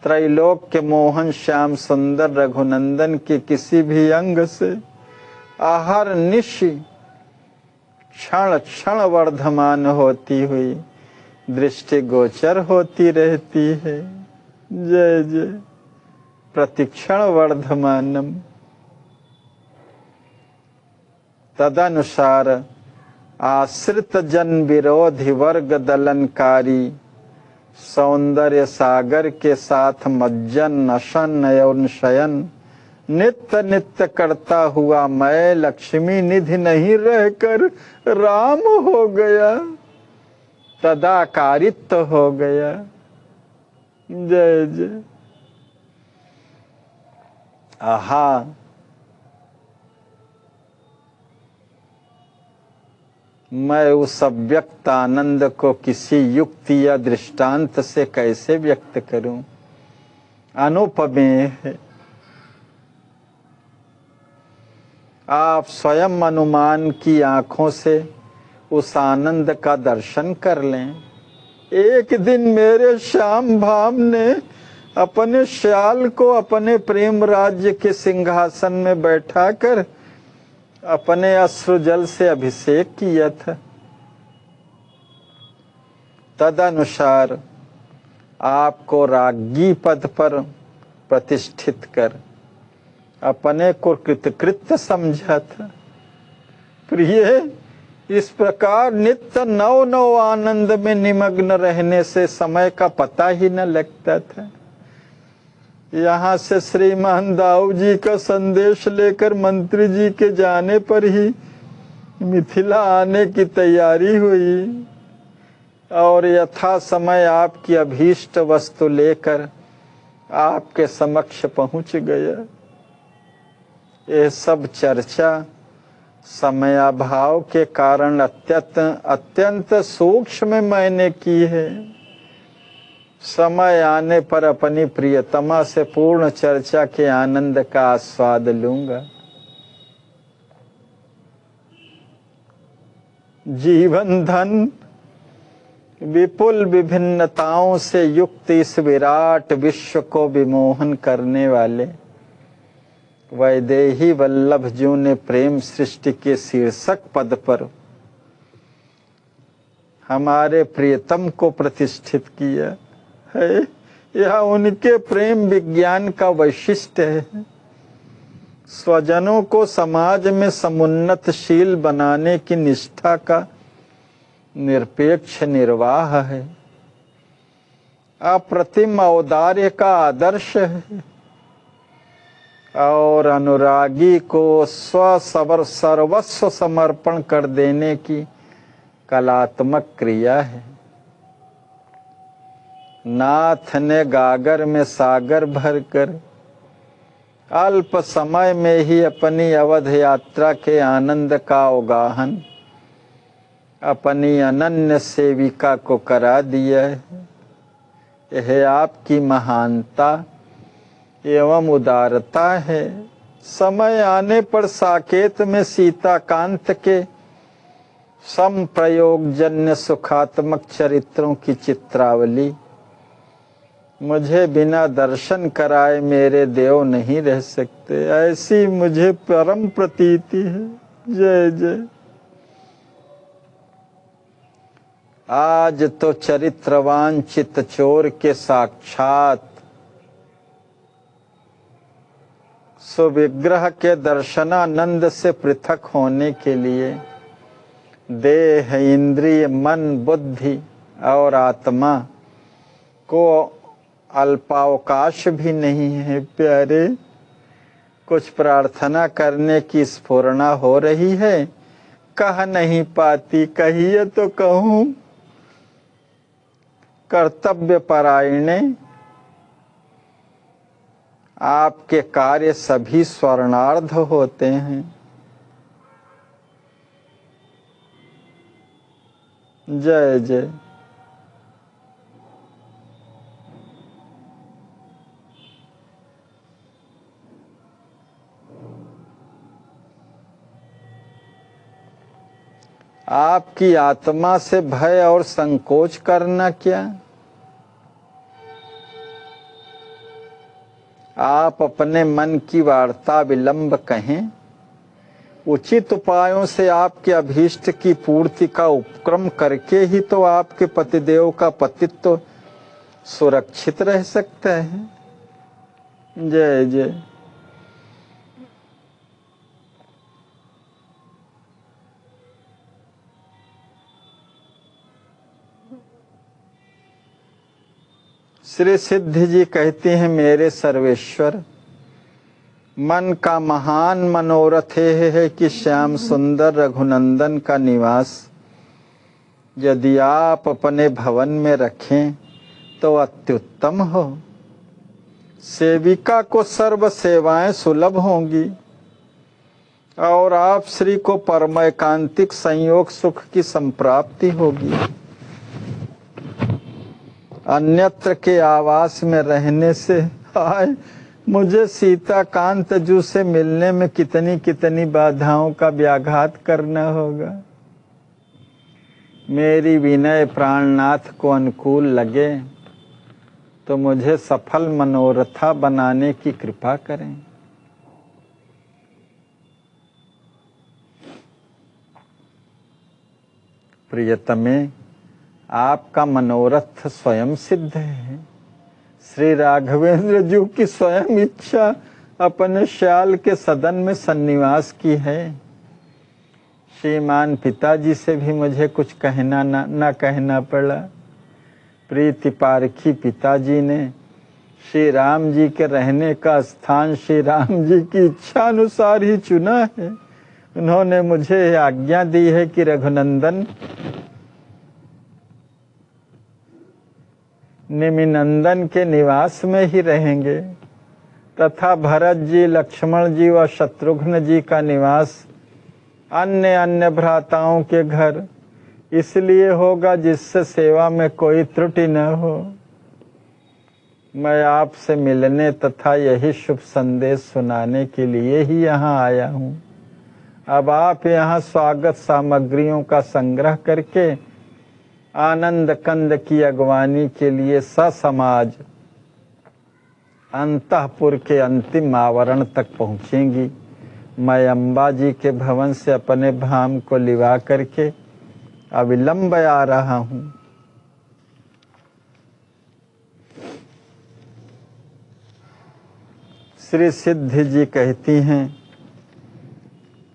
त्रैलोक्य मोहन श्याम सुंदर रघुनंदन के किसी भी अंग से आहर निशि क्षण क्षण वर्धमान होती हुई दृष्टि गोचर होती रहती है। जय जय। प्रतिक्षण वर्धमानम। तदनुसार आश्रित जन विरोधी वर्ग दलनकारी सौंदर्य सागर के साथ मज्जन अशन एवं शयन नित्य नित्य करता हुआ मैं लक्ष्मी निधि नहीं रहकर राम हो गया, तदाकारित्व हो गया। जय जय। आहा, मैं उस अव्यक्त आनंद को किसी युक्ति या दृष्टांत से कैसे व्यक्त करूं? अनुपमेय है। आप स्वयं अनुमान की आंखों से उस आनंद का दर्शन कर लें। एक दिन मेरे श्याम भाम ने अपने श्याल को अपने प्रेम राज्य के सिंहासन में बैठाकर अपने अश्रु जल से अभिषेक किया था। तदनुसार आपको राज्ञी पद पर प्रतिष्ठित कर अपने को कृतकृत्य समझा था। प्रिय, इस प्रकार नित्य नव नव आनंद में निमग्न रहने से समय का पता ही न लगता था। यहाँ से श्रीमान दाऊ जी का संदेश लेकर मंत्री जी के जाने पर ही मिथिला आने की तैयारी हुई और यथा समय आपकी अभीष्ट वस्तु लेकर आपके समक्ष पहुंच गया। ये सब चर्चा समयाभाव के कारण अत्यंत सूक्ष्म मैंने की है। समय आने पर अपनी प्रियतमा से पूर्ण चर्चा के आनंद का आस्वाद लूंगा। जीवन धन विपुल विभिन्नताओं से युक्त इस विराट विश्व को विमोहन करने वाले वैदेही वल्लभ जी ने प्रेम सृष्टि के शीर्षक पद पर हमारे प्रियतम को प्रतिष्ठित किया है। यह उनके प्रेम विज्ञान का वैशिष्ट्य है। स्वजनों को समाज में समुन्नतशील बनाने की निष्ठा का निरपेक्ष निर्वाह है। अप्रतिम औदार्य का आदर्श है और अनुरागी को सर्वस्व समर्पण कर देने की कलात्मक क्रिया है। नाथ ने गागर में सागर भरकर अल्प समय में ही अपनी अवध यात्रा के आनंद का अवगाहन अपनी अनन्य सेविका को करा दिया है। यह आपकी महानता एवं उदारता है। समय आने पर साकेत में सीताकांत के संप्रयोगजन्य सुखात्मक चरित्रों की चित्रावली मुझे बिना दर्शन कराए मेरे देव नहीं रह सकते, ऐसी मुझे परम प्रतीति है। जय जय। आज तो चरित्रवान चित्तचोर के साक्षात सुविग्रह के दर्शनानंद से पृथक होने के लिए देह, इंद्रिय, मन, बुद्धि और आत्मा को अल्पावकाश भी नहीं है। प्यारे, कुछ प्रार्थना करने की स्फुरना हो रही है, कह नहीं पाती, कहिए तो कहूँ। कर्तव्य परायणे, आपके कार्य सभी स्वर्णार्ध होते हैं। जय जय। आपकी आत्मा से भय और संकोच करना क्या? आप अपने मन की वार्ता विलंब कहें। उचित उपायों से आपके अभीष्ट की पूर्ति का उपक्रम करके ही तो आपके पतिदेव का पतित्व सुरक्षित रह सकता है। जय जय। श्री सिद्धि जी कहती हैं, मेरे सर्वेश्वर, मन का महान मनोरथ है कि श्याम सुंदर रघुनंदन का निवास यदि आप अपने भवन में रखें तो अत्युत्तम हो। सेविका को सर्व सेवाएं सुलभ होंगी और आप श्री को परमैकांतिक संयोग सुख की संप्राप्ति होगी। अन्यत्र के आवास में रहने से हाय, मुझे सीताकांत जू से मिलने में कितनी कितनी बाधाओं का व्याघात करना होगा। मेरी विनय प्राणनाथ को अनुकूल लगे तो मुझे सफल मनोरथा बनाने की कृपा करें। प्रियतमे, आपका मनोरथ स्वयं सिद्ध है। श्री राघवेंद्र जी की स्वयं इच्छा अपने श्याल के सदन में सन्निवास की है। श्रीमान पिताजी से भी मुझे कुछ कहना ना कहना पड़ा। प्रीति पारखी पिताजी ने श्री राम जी के रहने का स्थान श्री राम जी की इच्छा अनुसार ही चुना है। उन्होंने मुझे आज्ञा दी है कि रघुनंदन निमिनंदन के निवास में ही रहेंगे तथा भरत जी, लक्ष्मण जी व शत्रुघ्न जी का निवास अन्य अन्य भ्राताओं के घर इसलिए होगा जिससे सेवा में कोई त्रुटि न हो। मैं आपसे मिलने तथा यही शुभ संदेश सुनाने के लिए ही यहाँ आया हूँ। अब आप यहाँ स्वागत सामग्रियों का संग्रह करके आनंद कंद की अगवानी के लिए ससमाज अंतःपुर के अंतिम आवरण तक पहुँचेंगी। मैं अम्बा जी के भवन से अपने भाम को लिवा करके अविलंब आ रहा हूँ। श्री सिद्धि जी कहती हैं,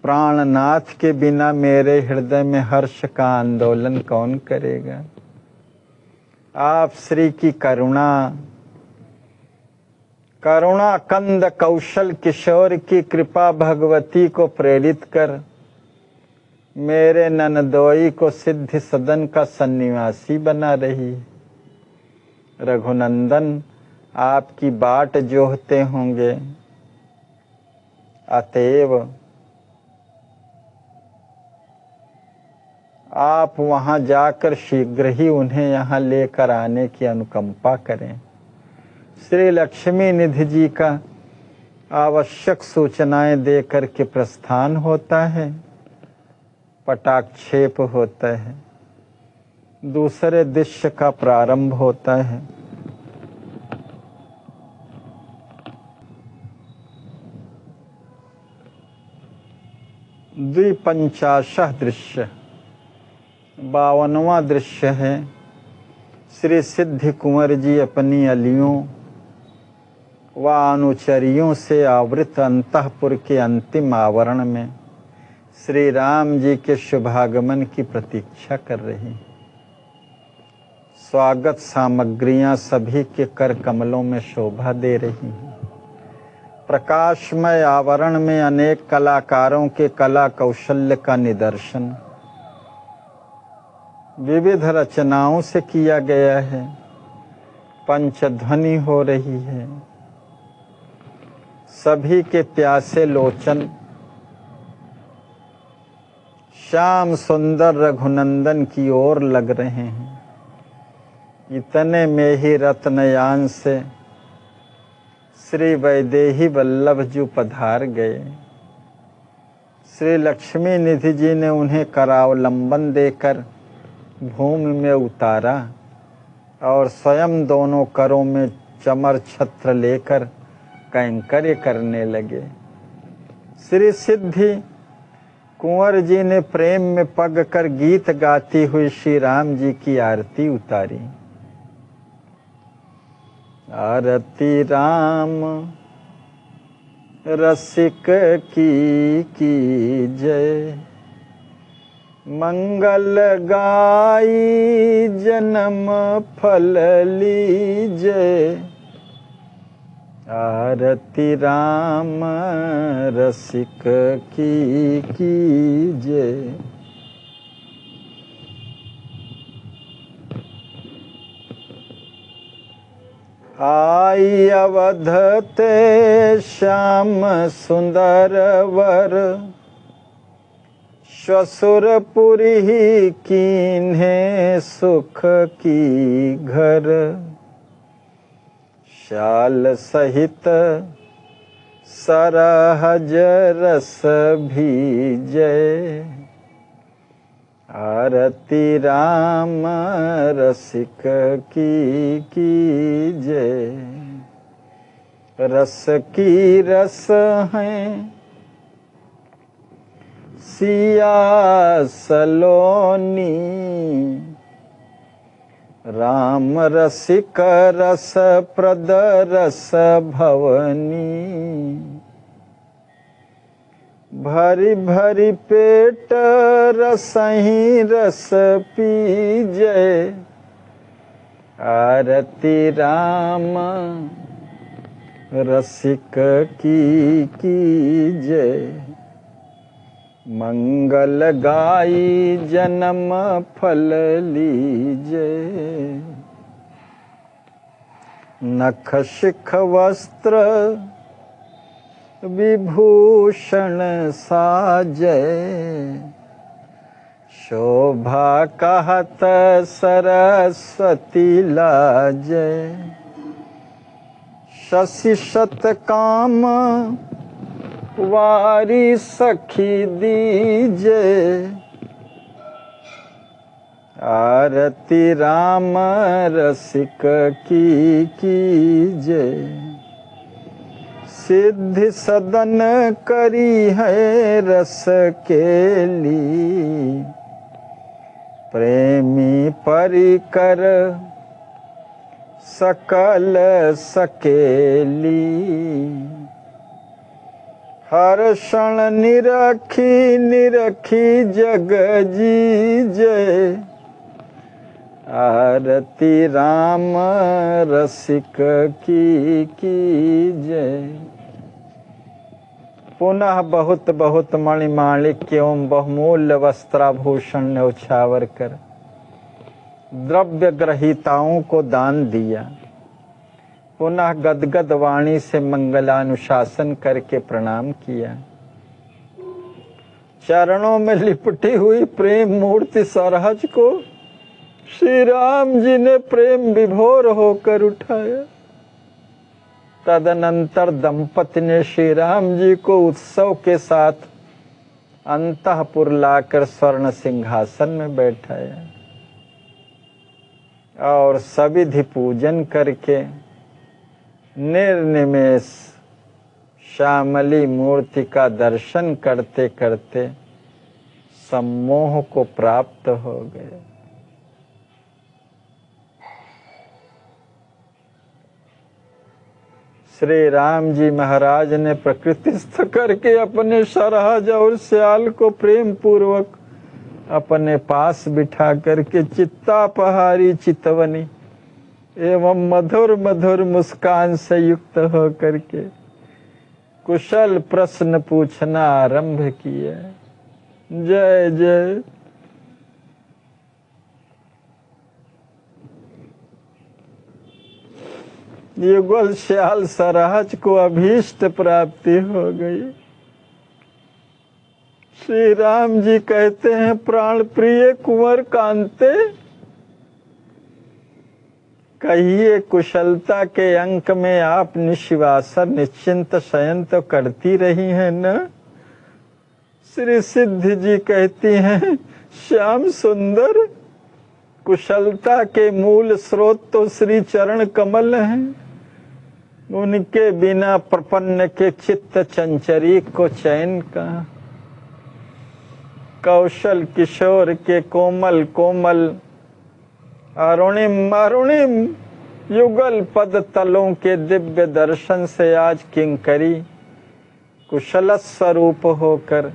प्राणनाथ के बिना मेरे हृदय में हर्ष का आंदोलन कौन करेगा। आप श्री की करुणा कंद कौशल किशोर की कृपा भगवती को प्रेरित कर मेरे ननदोई को सिद्धि सदन का सन्निवासी बना रही। रघुनंदन आपकी बाट जोहते होंगे, अतएव आप वहां जाकर शीघ्र ही उन्हें यहाँ लेकर आने की अनुकंपा करें। श्री लक्ष्मी निधि जी का आवश्यक सूचनाएं देकर के प्रस्थान होता है, पटाक्षेप होता है, दूसरे दृश्य का प्रारंभ होता है। द्विपंचाशः दृश्य 52वां दृश्य है श्री सिद्धि कुंवर जी अपनी अलियों व अनुचरियों से आवृत अंतःपुर के अंतिम आवरण में श्री राम जी के शुभागमन की प्रतीक्षा कर रही। स्वागत सामग्रियां सभी के कर कमलों में शोभा दे रही हैं। प्रकाशमय आवरण में अनेक कलाकारों के कला कौशल्य का निदर्शन विविध रचनाओं से किया गया है। पंचध्वनि हो रही है। सभी के प्यासे लोचन श्याम सुंदर रघुनंदन की ओर लग रहे हैं। इतने में ही रत्नयान से श्री वैदेही वल्लभ जी पधार गए। श्री लक्ष्मी निधि जी ने उन्हें करावलंबन देकर भूमि में उतारा और स्वयं दोनों करों में चमर छत्र लेकर कैंकर्य करने लगे। श्री सिद्धि कुंवर जी ने प्रेम में पग कर गीत गाती हुई श्री राम जी की आरती उतारी। आरती राम रसिक की जय, मंगल गाई जन्म फल लीजय। आरती राम रसिक की जय। आई अवध ते श्याम सुंदर वर, श्वशुरपुरी कीन्हे सुख की घर। शाल सहित सरहज रस भीजय। आरती राम रसिक की जय। रस की रस हैं सिया सलोनी, राम रसिक रस प्रद रस भवनी। भरी भरी पेट रसही रस पीजय। आरती राम रसिक की जय। मंगल गाई जन्म फल लीजय। नख शिख वस्त्र विभूषण साजय। शोभा कहत सरस्वती लाजय। शशि शतकाम वारी सखी दीजय। आरती राम रसिक की जय। सिद्धि सदन करी है रस केली, प्रेमी परिकर सकल सकेली। हर क्षण निरखी निरखी जग जीजय। आरती राम रसिक की जय। पुनः बहुत बहुत मणिमाणिक्य एवं बहुमूल्य वस्त्राभूषण न्यौछावर कर द्रव्य ग्रहीताओं को दान दिया। पुनः गदगद वाणी से मंगलानुशासन करके प्रणाम किया। चरणों में लिपटी हुई प्रेम मूर्ति सरहज को श्री राम जी ने प्रेम विभोर होकर उठाया। तदनंतर दंपति ने श्री राम जी को उत्सव के साथ अंतःपुर लाकर स्वर्ण सिंहासन में बैठाया और सविधि पूजन करके निर्निमेष श्यामली मूर्ति का दर्शन करते करते सम्मोह को प्राप्त हो गए। श्री राम जी महाराज ने प्रकृतिस्थ करके अपने सरहज और श्याल को प्रेम पूर्वक अपने पास बिठा करके चित्तापहारी चितवनी एवं मधुर मधुर मुस्कान से युक्त हो करके कुशल प्रश्न पूछना आरंभ किया। जय जय। युगल श्याल सरहज को अभीष्ट प्राप्ति हो गई। श्री राम जी कहते हैं, प्राण प्रिय कुंवर कांते, कहिए कुशलता के अंक में आप निशिवासर निश्चिंत शयन तो करती रही हैं न? श्री सिद्धि जी कहती हैं, श्याम सुंदर, कुशलता के मूल स्रोत तो श्री चरण कमल हैं। उनके बिना प्रपन्न के चित्त चंचरी को चैन कहाँ। कौशल किशोर के कोमल कोमल अरुणिम अरुणिम युगल पद तलों के दिव्य दर्शन से आज किंकरी कुशल स्वरूप होकर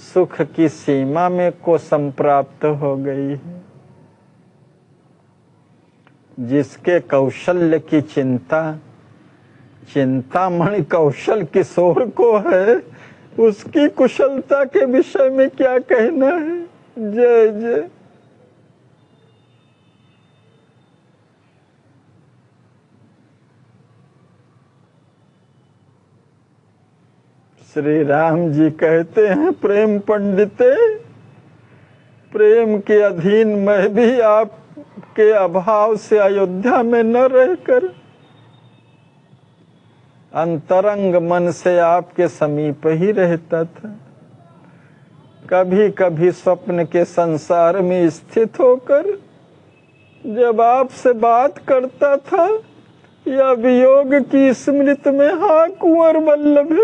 सुख की सीमा में को संप्राप्त हो गई है। जिसके कौशल्य की चिंतामणि कौशल किशोर को है, उसकी कुशलता के विषय में क्या कहना है। जय जय। श्री राम जी कहते हैं, प्रेम पंडिते, प्रेम के अधीन मैं भी आपके अभाव से अयोध्या में न रहकर अंतरंग मन से आपके समीप ही रहता था। कभी कभी स्वप्न के संसार में स्थित होकर जब आपसे बात करता था या वियोग की स्मृति में हाँ कुंवर वल्लभ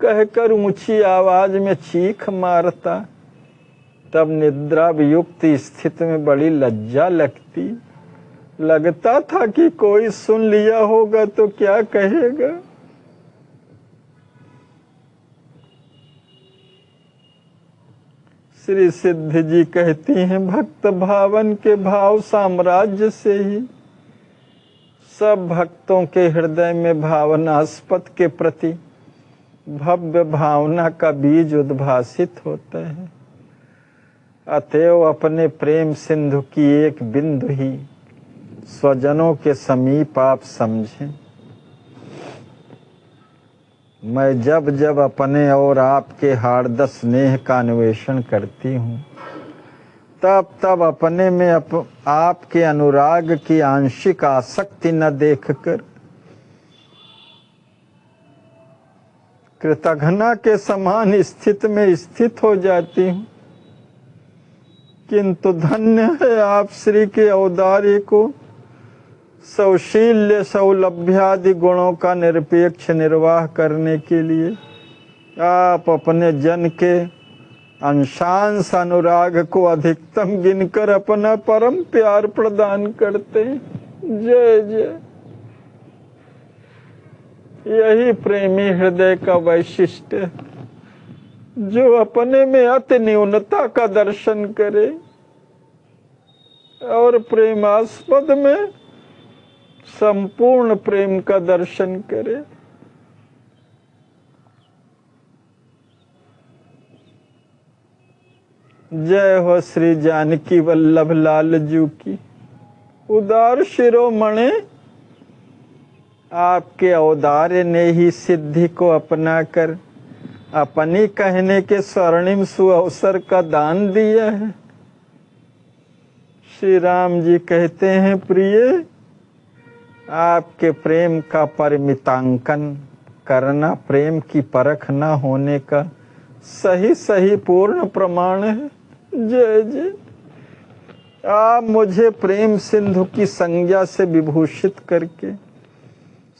कहकर ऊंची आवाज में चीख मारता, तब निद्रा युक्त स्थिति में बड़ी लज्जा लगती। लगता था कि कोई सुन लिया होगा तो क्या कहेगा। श्री सिद्धि जी कहती हैं, भक्त भावन के भाव साम्राज्य से ही सब भक्तों के हृदय में भावनास्पद के प्रति भव्य भावना का बीज उद्भासित होता है। अतएव अपने प्रेम सिंधु की एक बिंदु ही स्वजनों के समीप आप समझें। मैं जब जब अपने और आपके हार्द स्नेह का अन्वेषण करती हूँ, तब तब अपने में आपके अनुराग की आंशिक आसक्ति न देखकर कृतघ्ना के समान स्थिति में स्थित हो जाती हूँ। किंतु धन्य है आप श्री के औदार्य को सौशील्य सौलभ्यादि गुणों का निरपेक्ष निर्वाह करने के लिए आप अपने जन के अंशांश अनुराग को अधिकतम गिनकर अपना परम प्यार प्रदान करते हैं। जय जय। यही प्रेमी हृदय का वैशिष्ट्य है, जो अपने में अति न्यूनता का दर्शन करे और प्रेमास्पद में संपूर्ण प्रेम का दर्शन करे। जय हो श्री जानकी वल्लभ लाल जी की। उदार शिरोमणि, आपके औदार्य ने ही सिद्धि को अपनाकर अपनी कहने के स्वर्णिम सुअवसर का दान दिया है। श्री राम जी कहते हैं, प्रिय, आपके प्रेम का परिमितांकन करना प्रेम की परख न होने का सही सही पूर्ण प्रमाण है। जय जय। आप मुझे प्रेम सिंधु की संज्ञा से विभूषित करके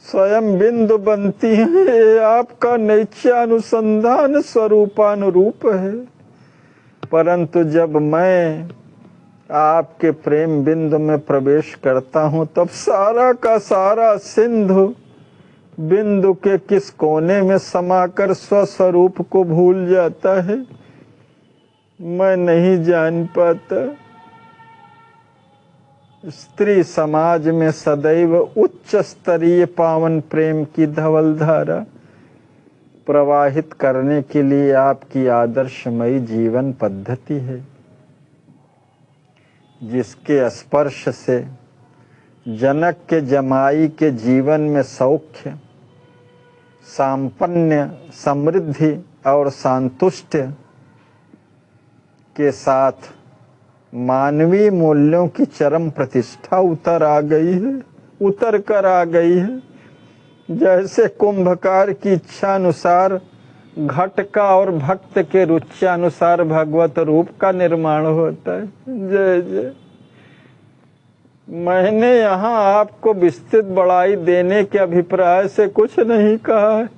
स्वयं बिंदु बनती हैं। ये आपका नैत्यानुसंधान स्वरूपानुरूप है। परंतु जब मैं आपके प्रेम बिंदु में प्रवेश करता हूँ तब सारा का सारा सिंधु बिंदु के किस कोने में समाकर स्वस्वरूप को भूल जाता है, मैं नहीं जान पाता। स्त्री समाज में सदैव उच्च स्तरीय पावन प्रेम की धवल धारा प्रवाहित करने के लिए आपकी आदर्शमयी जीवन पद्धति है, जिसके स्पर्श से जनक के जमाई के जीवन में सौख्य, सांपन्य, समृद्धि और संतुष्टि के साथ मानवीय मूल्यों की चरम प्रतिष्ठा उतर कर आ गई है। जैसे कुंभकार की इच्छा अनुसार घट का और भक्त के रुच्यानुसार भगवत रूप का निर्माण होता है। जय जय। मैंने यहाँ आपको विस्तृत बड़ाई देने के अभिप्राय से कुछ नहीं कहा है।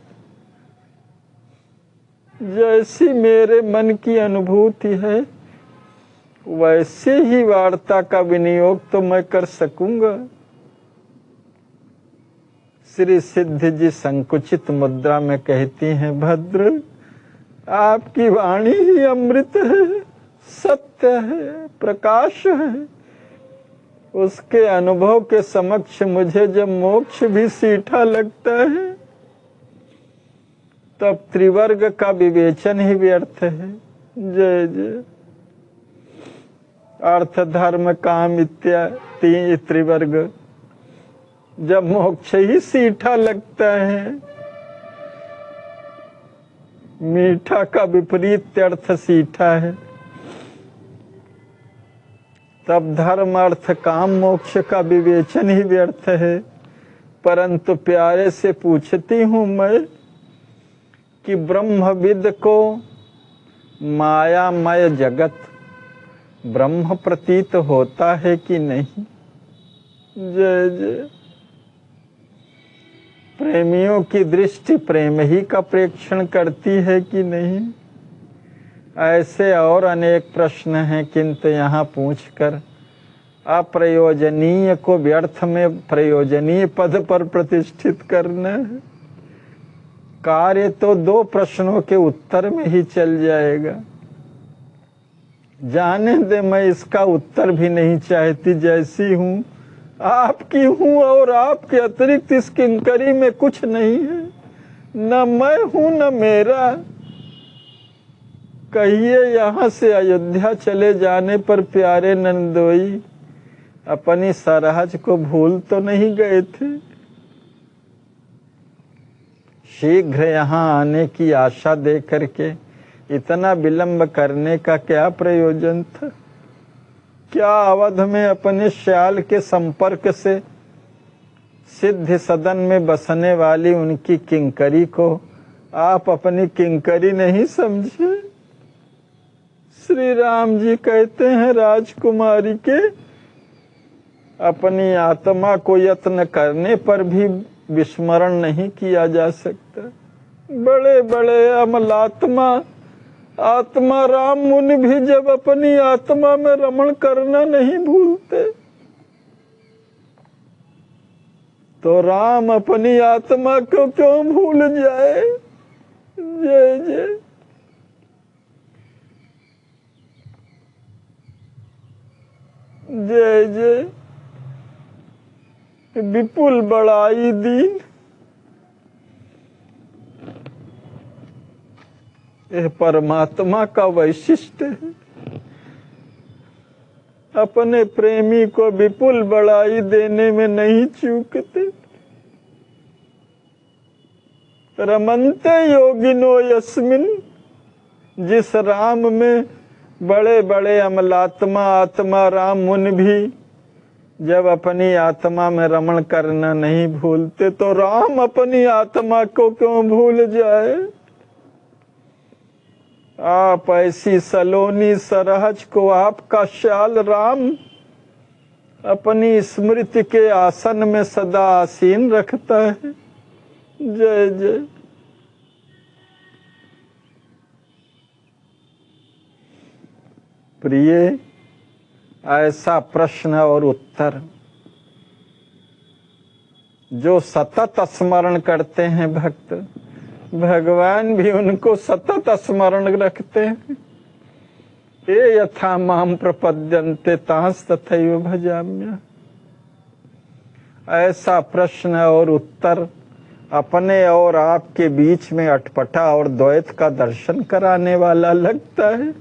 जैसी मेरे मन की अनुभूति है वैसे ही वार्ता का विनियोग तो मैं कर सकूंगा। श्री सिद्ध जी संकुचित मुद्रा में कहती हैं, भद्र आपकी वाणी ही अमृत है, सत्य है, प्रकाश है। उसके अनुभव के समक्ष मुझे जब मोक्ष भी सीठा लगता है तब त्रिवर्ग का विवेचन ही व्यर्थ है। जय जय। अर्थ धर्म काम इत्यादि त्रिवर्ग जब मोक्ष ही सीठा लगता है, मीठा का विपरीत अर्थ सीठा है, तब धर्म अर्थ काम मोक्ष का विवेचन ही व्यर्थ है। परंतु प्यारे से पूछती हूँ मैं कि ब्रह्मविद को मायामय जगत ब्रह्म प्रतीत होता है कि नहीं? जय जय। प्रेमियों की दृष्टि प्रेम ही का प्रेक्षण करती है कि नहीं? ऐसे और अनेक प्रश्न हैं, किंतु यहाँ पूछकर अप्रयोजनीय को व्यर्थ में प्रयोजनीय पद पर प्रतिष्ठित करना है। कार्य तो दो प्रश्नों के उत्तर में ही चल जाएगा। जाने दे, मैं इसका उत्तर भी नहीं चाहती। जैसी हूँ आपकी हूँ और आपके अतिरिक्त इस किंकरी में कुछ नहीं है। न मैं हूँ न मेरा। कहिए यहाँ से अयोध्या चले जाने पर प्यारे नंदोई अपनी सरहज को भूल तो नहीं गए थे? शीघ्र यहाँ आने की आशा दे करके इतना विलंब करने का क्या प्रयोजन था? क्या अवध में अपने श्याल के संपर्क से सिद्ध सदन में बसने वाली उनकी किंकरी को आप अपनी किंकरी नहीं समझे? श्री राम जी कहते हैं, राजकुमारी के अपनी आत्मा को यत्न करने पर भी विस्मरण नहीं किया जा सकता। बड़े बड़े अमलात्मा आत्मा राम मुनि भी जब अपनी आत्मा में रमण करना नहीं भूलते, तो राम अपनी आत्मा को क्यों भूल जाए? जय जय। जय जय। विपुल बड़ाई दीन, यह परमात्मा का वैशिष्ट है। अपने प्रेमी को विपुल बड़ाई देने में नहीं चूकते। रमन्ते योगिनो यस्मिन, जिस राम में बड़े बड़े अमलात्मा आत्मा राम मुनि भी जब अपनी आत्मा में रमण करना नहीं भूलते, तो राम अपनी आत्मा को क्यों भूल जाए? आप ऐसी सलोनी सरहज को आपका श्याल राम अपनी स्मृति के आसन में सदा आसीन रखता है। जय जय। प्रिय, ऐसा प्रश्न और उत्तर जो सतत स्मरण करते हैं भक्त, भगवान भी उनको सतत स्मरण रखते हैं। ये यथा माम प्रपद्यन्ते तांस तथैव भजाम्य। ऐसा प्रश्न और उत्तर अपने और आपके बीच में अटपटा और द्वैत का दर्शन कराने वाला लगता है।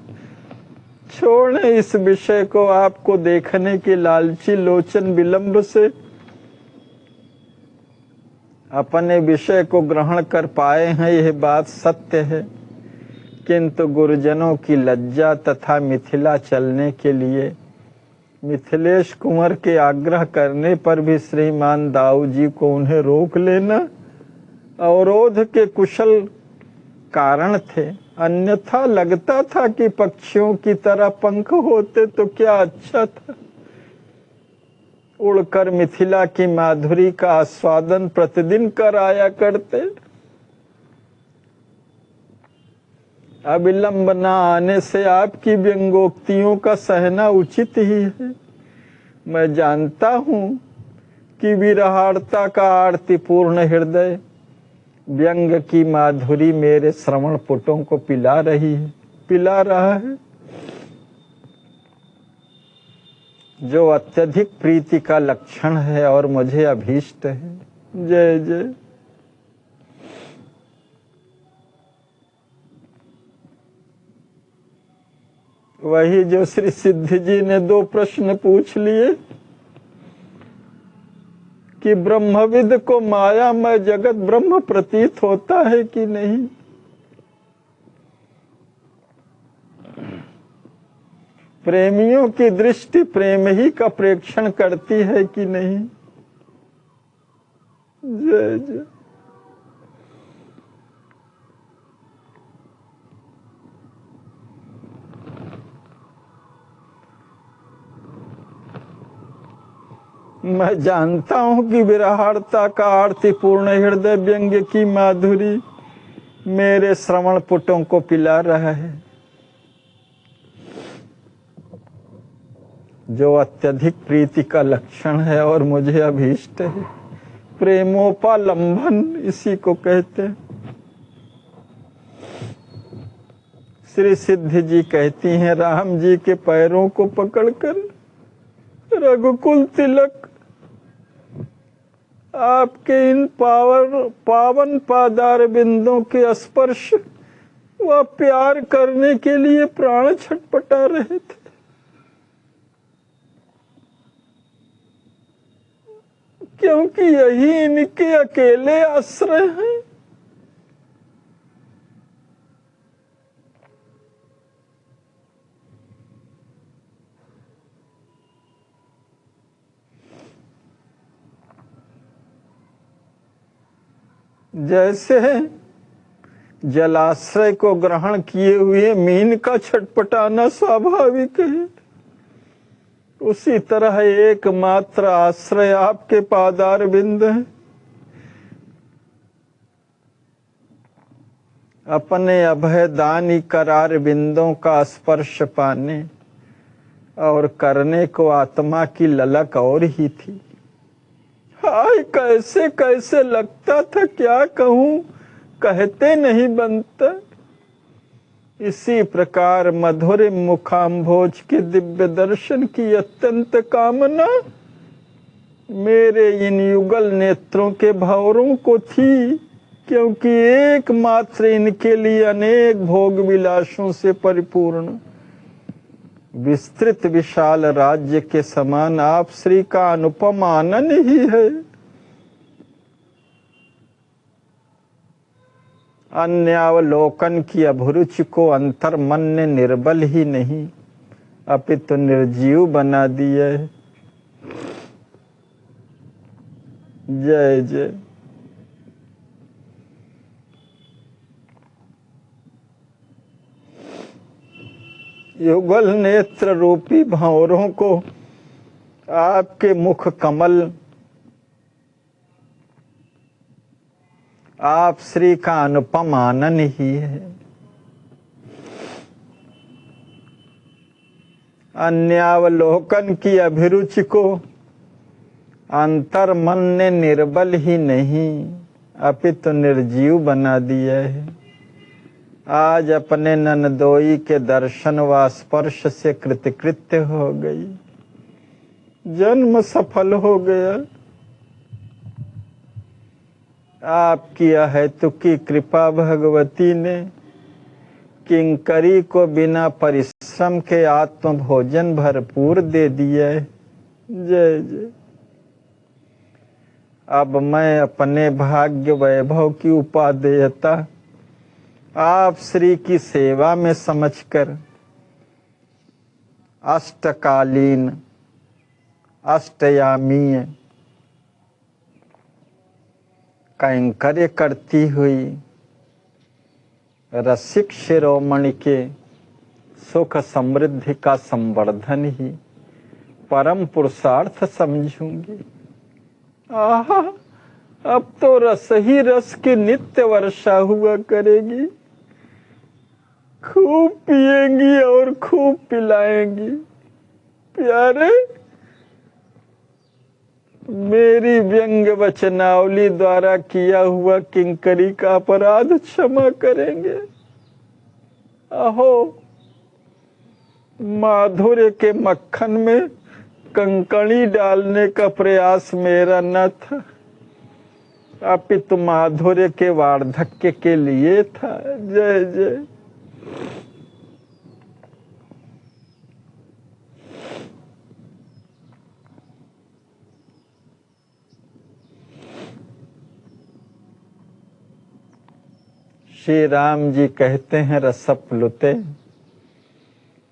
छोड़ें इस विषय को, आपको देखने के लालची लोचन विलंब से अपने विषय को ग्रहण कर पाए हैं, यह बात सत्य है। किंतु गुरुजनों की लज्जा तथा मिथिला चलने के लिए मिथिलेश कुंवर के आग्रह करने पर भी श्रीमान दाऊ जी को उन्हें रोक लेना अवरोध के कुशल कारण थे। अन्यथा लगता था कि पक्षियों की तरह पंख होते तो क्या अच्छा था। उड़कर मिथिला की माधुरी का आस्वादन प्रतिदिन कराया करते। अविलंब न आने से आपकी व्यंगोक्तियों का सहना उचित ही है। मैं जानता हूं कि विरहार्ता का आरतीपूर्ण हृदय व्यंग की माधुरी मेरे श्रवण पुटों को पिला रहा है, जो अत्यधिक प्रीति का लक्षण है और मुझे अभीष्ट है। जय जय। वही जो श्री सिद्ध जी ने 2 प्रश्न पूछ लिए कि ब्रह्मविद को मायामय जगत ब्रह्म प्रतीत होता है कि नहीं। प्रेमियों की दृष्टि प्रेम ही का प्रेक्षण करती है कि नहीं। जय जय। मैं जानता हूं कि विरहार्ता का आरतीपूर्ण हृदय व्यंग की माधुरी मेरे श्रवण पुटों को पिला रहा है, जो अत्यधिक प्रीति का लक्षण है और मुझे अभीष्ट है। प्रेमोपालंबन इसी को कहते हैं। श्री सिद्ध जी कहती हैं, राम जी के पैरों को पकड़कर रघुकुल तिलक आपके इन पावन पादार बिंदों के स्पर्श व प्यार करने के लिए प्राण छटपटा रहे थे। क्योंकि यही इनके अकेले आश्रय हैं। जैसे जलाश्रय को ग्रहण किए हुए मीन का छटपटाना स्वाभाविक है, उसी तरह एकमात्र आश्रय आपके पादार बिंद हैं। अपने अभयदानी करार बिंदों का स्पर्श पाने और करने को आत्मा की ललक और ही थी। हाय कैसे कैसे लगता था, क्या कहूं, कहते नहीं बनता। इसी प्रकार मधुर मुखाम्भोज के दिव्य दर्शन की अत्यंत कामना मेरे इन युगल नेत्रों के भंवरों को थी, क्योंकि एकमात्र इनके लिए अनेक भोग विलासों से परिपूर्ण विस्तृत विशाल राज्य के समान आप श्री का अनुपम आनंद ही है। अन्यावलोकन की अभिरुचि को अंतर मन ने निर्बल ही नहीं अपितु निर्जीव बना दिया है। जय जय। युगल नेत्र रूपी भंवरों को आपके मुख कमल आप श्री का अनुपम आनंद ही है। अन्यावलोकन की अभिरुचि को अंतर मन ने निर्बल ही नहीं अपितु निर्जीव बना दिया है। आज अपने ननदोई के दर्शन व स्पर्श से कृतकृत्य हो गई, जन्म सफल हो गया। आपकी अहेतुकी कृपा भगवती ने किंकरी को बिना परिश्रम के आत्म भोजन भरपूर दे दिया है। जय जय। अब मैं अपने भाग्य वैभव की उपादेयता आप श्री की सेवा में समझकर अष्टकालीन अष्टयामीय कैंकर्य करती हुई रसिक शिरोमणि के सुख समृद्धि का संवर्धन ही परम पुरुषार्थ समझूंगी। आहा, अब तो रस ही रस की नित्य वर्षा हुआ करेगी। खूब पिएंगी और खूब पिलाएंगी। प्यारे, मेरी व्यंग्य वचनावली द्वारा किया हुआ किंकरी का अपराध क्षमा करेंगे। अहो, माधुर्य के मक्खन में कंकड़ी डालने का प्रयास मेरा न था, अपितु माधुर्य के वार्धक्य के लिए था। जय जय। श्री राम जी कहते हैं, रसप्लुते,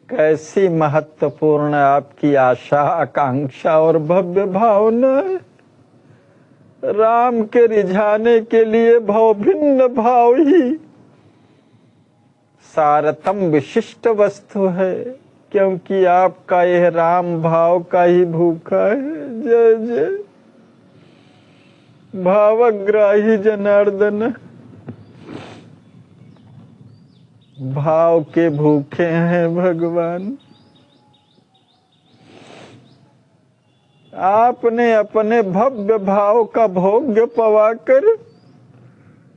कैसी महत्वपूर्ण आपकी आशा आकांक्षा और भव्य भावना है। राम के रिझाने के लिए भवभिन्न भाव ही सारतम विशिष्ट वस्तु है, क्योंकि आपका यह राम भाव का ही भूखा है। जय जय। भावग्राही जनार्दन, भाव के भूखे हैं भगवान। आपने अपने भव्य भाव का भोग्य पवाकर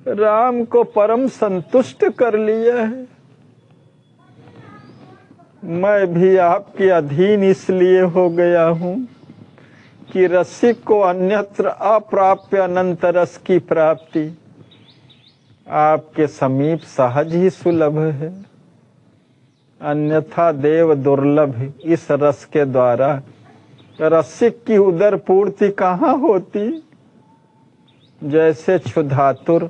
राम को परम संतुष्ट कर लिया है। मैं भी आपके अधीन इसलिए हो गया हूँ कि रसिक को अन्यत्र अप्राप्य अनंत रस की प्राप्ति आपके समीप सहज ही सुलभ है। अन्यथा देव दुर्लभ इस रस के द्वारा रसिक की उदर पूर्ति कहाँ होती। जैसे क्षुधातुर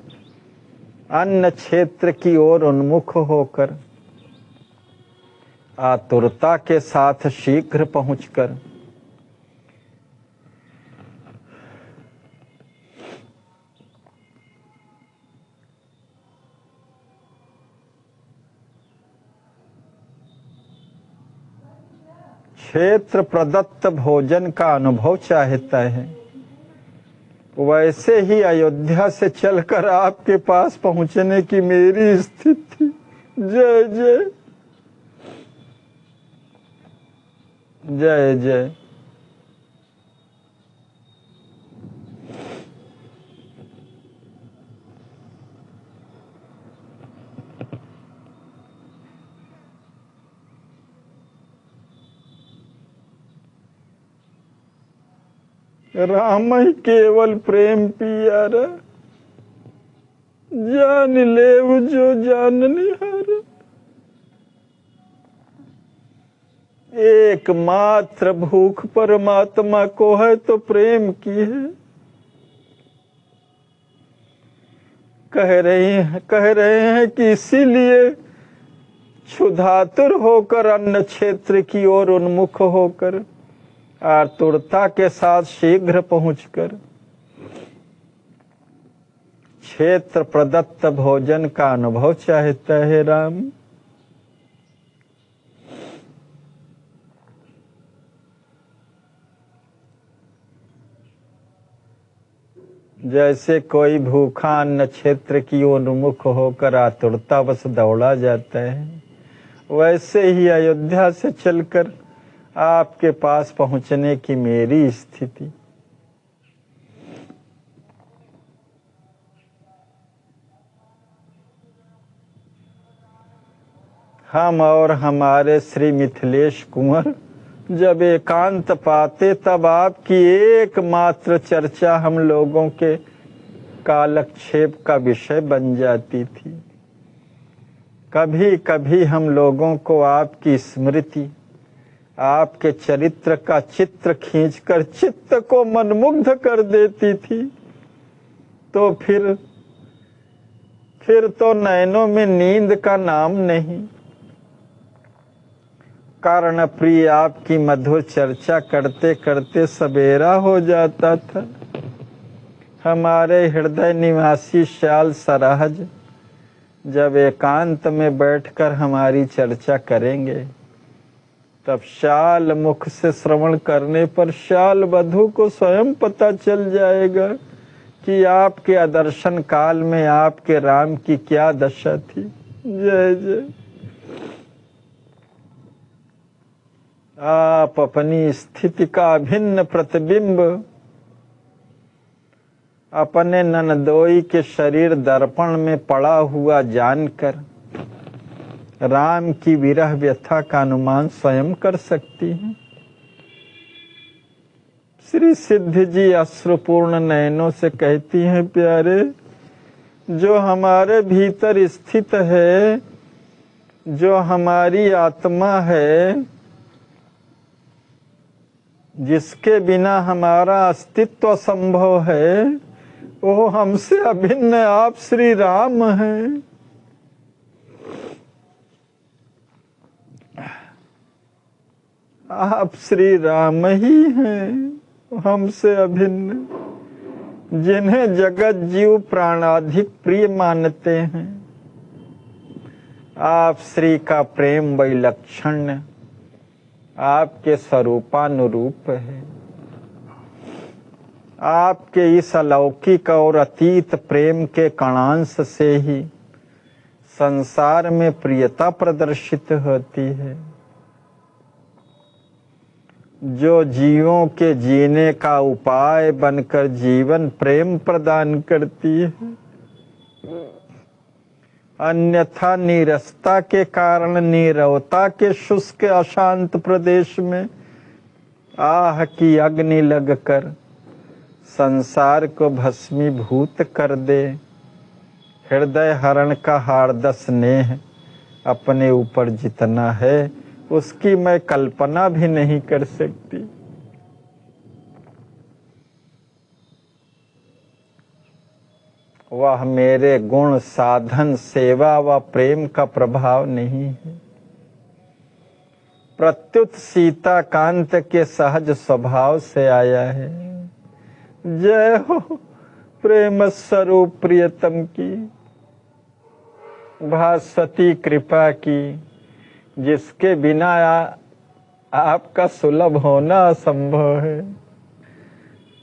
अन्न क्षेत्र की ओर उन्मुख होकर आतुरता के साथ शीघ्र पहुंचकर क्षेत्र प्रदत्त भोजन का अनुभव चाहता है, वैसे ही अयोध्या से चलकर आपके पास पहुंचने की मेरी स्थिति। जय जय। जय जय। राम ही केवल प्रेम पियारा, जान लेव जो जाननिहार। एकमात्र भूख परमात्मा को है तो प्रेम की है। कह रहे हैं कि इसीलिए क्षुधातुर होकर अन्न क्षेत्र की ओर उन्मुख होकर आतुरता के साथ शीघ्र पहुंचकर क्षेत्र प्रदत्त भोजन का अनुभव चाहता है राम। जैसे कोई भूखा अन्न क्षेत्र की ओर उन्मुख होकर आतुरता बस दौड़ा जाता है, वैसे ही अयोध्या से चलकर आपके पास पहुंचने की मेरी स्थिति। हम और हमारे श्री मिथिलेश कुंवर जब एकांत पाते तब आपकी एकमात्र चर्चा हम लोगों के कालक्षेप का विषय बन जाती थी। कभी कभी हम लोगों को आपकी स्मृति, आपके चरित्र का चित्र खींचकर चित्त को मनमुग्ध कर देती थी। तो फिर तो नैनों में नींद का नाम नहीं। कारण प्रिय आपकी मधुर चर्चा करते करते सवेरा हो जाता था। हमारे हृदय निवासी श्याल सराहज जब एकांत में बैठकर हमारी चर्चा करेंगे, तब श्याल मुख से श्रवण करने पर श्याल वधू को स्वयं पता चल जाएगा कि आपके आदर्शन काल में आपके राम की क्या दशा थी। जय जय। आप अपनी स्थिति का अभिन्न प्रतिबिंब अपने ननदोई के शरीर दर्पण में पड़ा हुआ जानकर राम की विरह व्यथा का अनुमान स्वयं कर सकती हैं। श्री सिद्धि जी अश्रुपूर्ण नयनों से कहती हैं, प्यारे, जो हमारे भीतर स्थित है, जो हमारी आत्मा है, जिसके बिना हमारा अस्तित्व असंभव है, वो हमसे अभिन्न आप श्री राम हैं। आप श्री राम ही हैं हमसे अभिन्न, जिन्हें जगत जीव प्राणाधिक प्रिय मानते हैं। आप श्री का प्रेम वैलक्षण्य आपके स्वरूपानुरूप है। आपके इस अलौकिक और अतीत प्रेम के कणांश से ही संसार में प्रियता प्रदर्शित होती है, जो जीवों के जीने का उपाय बनकर जीवन प्रेम प्रदान करती है। अन्यथा नीरसता के कारण नीरवता के शुष्क अशांत प्रदेश में आह की अग्नि लगकर संसार को भस्मीभूत कर दे। हृदय हरण का हार्द स्नेह अपने ऊपर जितना है, उसकी मैं कल्पना भी नहीं कर सकती। वह मेरे गुण, साधन, सेवा व प्रेम का प्रभाव नहीं है, प्रत्युत सीता कांत के सहज स्वभाव से आया है। जय हो प्रेम स्वरूप प्रियतम की, भास्वती कृपा की, जिसके बिना आपका सुलभ होना असंभव है।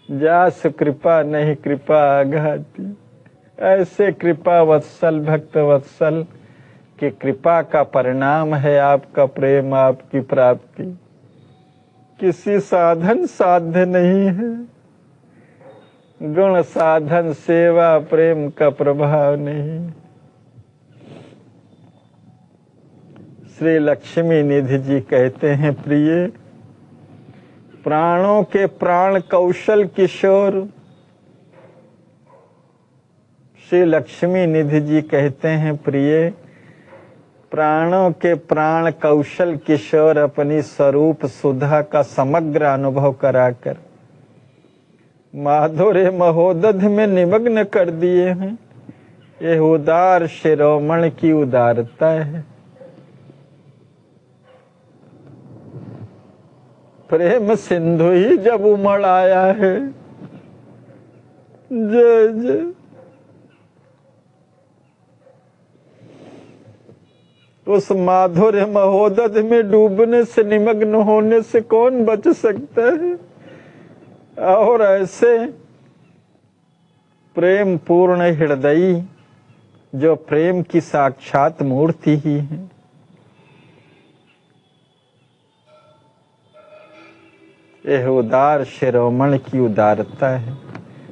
जास कृपा नहीं कृपा आघाती। ऐसे कृपा वत्सल भक्त वत्सल की कृपा का परिणाम है आपका प्रेम, आपकी प्राप्ति। किसी साधन साध्य नहीं है। गुण साधन सेवा प्रेम का प्रभाव नहीं। श्री लक्ष्मी निधि जी कहते हैं, प्रिय, प्राणों के प्राण कौशल किशोर। श्री लक्ष्मी निधि जी कहते हैं, प्रिय, प्राणों के प्राण कौशल किशोर अपनी स्वरूप सुधा का समग्र अनुभव कराकर माधुर्य महोदध में निमग्न कर दिए हैं। ये उदार शिरोमणि की उदारता है। प्रेम सिंधु ही जब उमड़ आया है। जय जय। उस माधुर्य महोदध में डूबने से, निमग्न होने से कौन बच सकता है। और ऐसे प्रेम पूर्ण हृदयी जो प्रेम की साक्षात मूर्ति ही है, यह उदार शिरोमणि की उदारता है।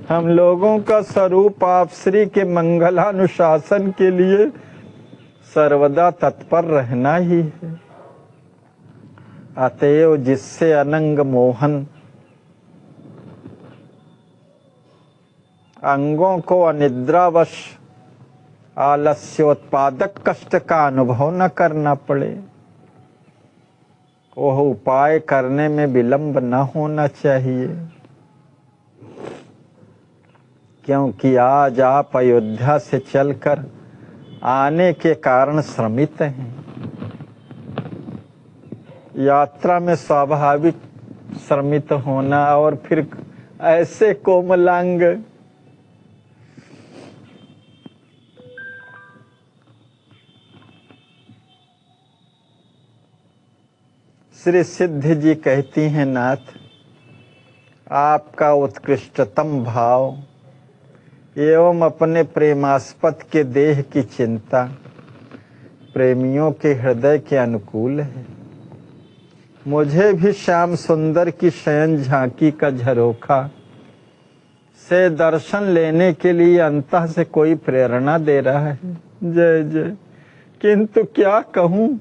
हम लोगों का स्वरूप आप श्री के मंगलानुशासन के लिए सर्वदा तत्पर रहना ही है। अतएव जिससे अनंग मोहन अंगों को अनिद्रावश आलस्योत्पादक कष्ट का अनुभव न करना पड़े, वह उपाय करने में विलंब न होना चाहिए। क्योंकि आज आप अयोध्या से चलकर आने के कारण श्रमित हैं। यात्रा में स्वाभाविक श्रमित होना और फिर ऐसे कोमलांग श्री सिद्धि जी कहती हैं, नाथ आपका उत्कृष्टतम भाव एवं अपने प्रेमास्पद के देह की चिंता प्रेमियों के हृदय के अनुकूल है। मुझे भी श्याम सुंदर की शयन झांकी का झरोखा से दर्शन लेने के लिए अंतः से कोई प्रेरणा दे रहा है। जय जय। किंतु क्या कहूँ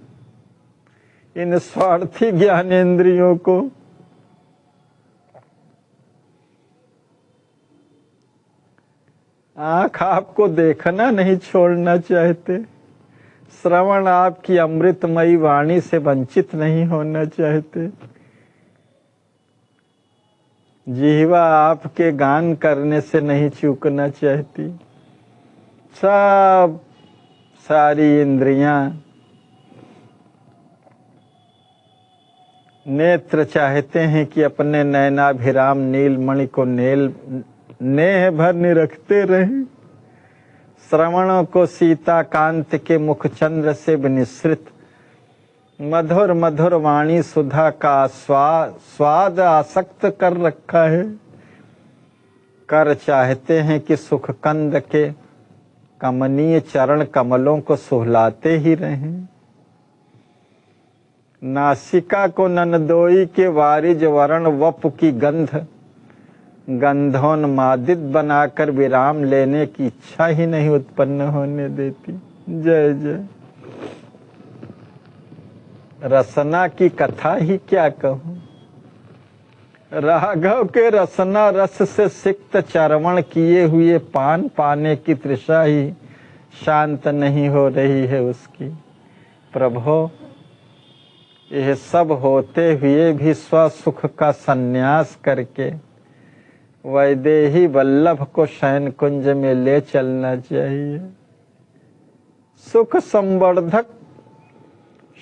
इन स्वार्थी ज्ञानेंद्रियों को। आँख आपको देखना नहीं छोड़ना चाहते, श्रवण आपकी अमृतमयी वाणी से वंचित नहीं होना चाहते, जिह्वा आपके गान करने से नहीं चूकना चाहती। सब सारी इंद्रियां, नेत्र चाहते हैं कि अपने नयनाभिराम नीलमणि को नेह भर निरखते रहें। श्रवणों को सीता कांत के मुखचंद्र से विनिश्रित मधुर मधुर वाणी सुधा का स्वाद आसक्त कर रखा है। कर चाहते हैं कि सुख कंद के कमनीय चरण कमलों को सुहलाते ही रहें। नासिका को ननदोई के वारिज वरण वप की गंधोन्मादित बनाकर विराम लेने की इच्छा ही नहीं उत्पन्न होने देती। जय जय। रसना की कथा ही क्या कहूँ। राघव के रसना रस से सिक्त चरवण किए हुए पान पाने की तृषा ही शांत नहीं हो रही है उसकी। प्रभो, यह सब होते हुए भी स्वसुख का संन्यास करके वैदेही वल्लभ को शयन कुंज में ले चलना चाहिए। सुख संवर्धक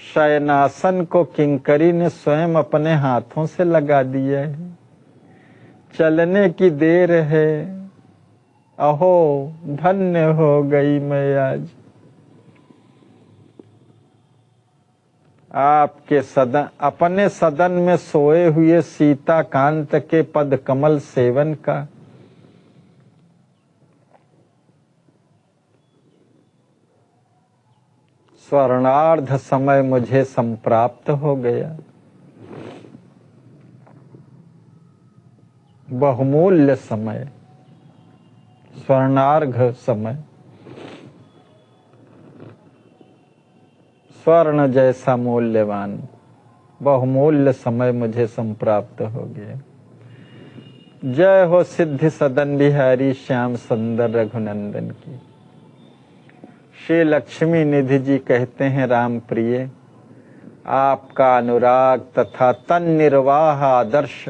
शयनासन को किंकरी ने स्वयं अपने हाथों से लगा दिया है। चलने की देर है, अहो धन्य हो गई मैं आज। आपके सदन, अपने सदन में सोए हुए सीता कांत के पद कमल सेवन का स्वर्णार्ध समय मुझे संप्राप्त हो गया। बहुमूल्य समय, स्वर्णार्घ समय, स्वर्ण जैसा मूल्यवान बहुमूल्य समय मुझे संप्राप्त हो गया। जय हो सिद्धि सदन बिहारी श्याम सुंदर रघुनंदन की। श्री लक्ष्मी निधि जी कहते हैं, राम प्रिय आपका अनुराग तथा तन निर्वाह आदर्श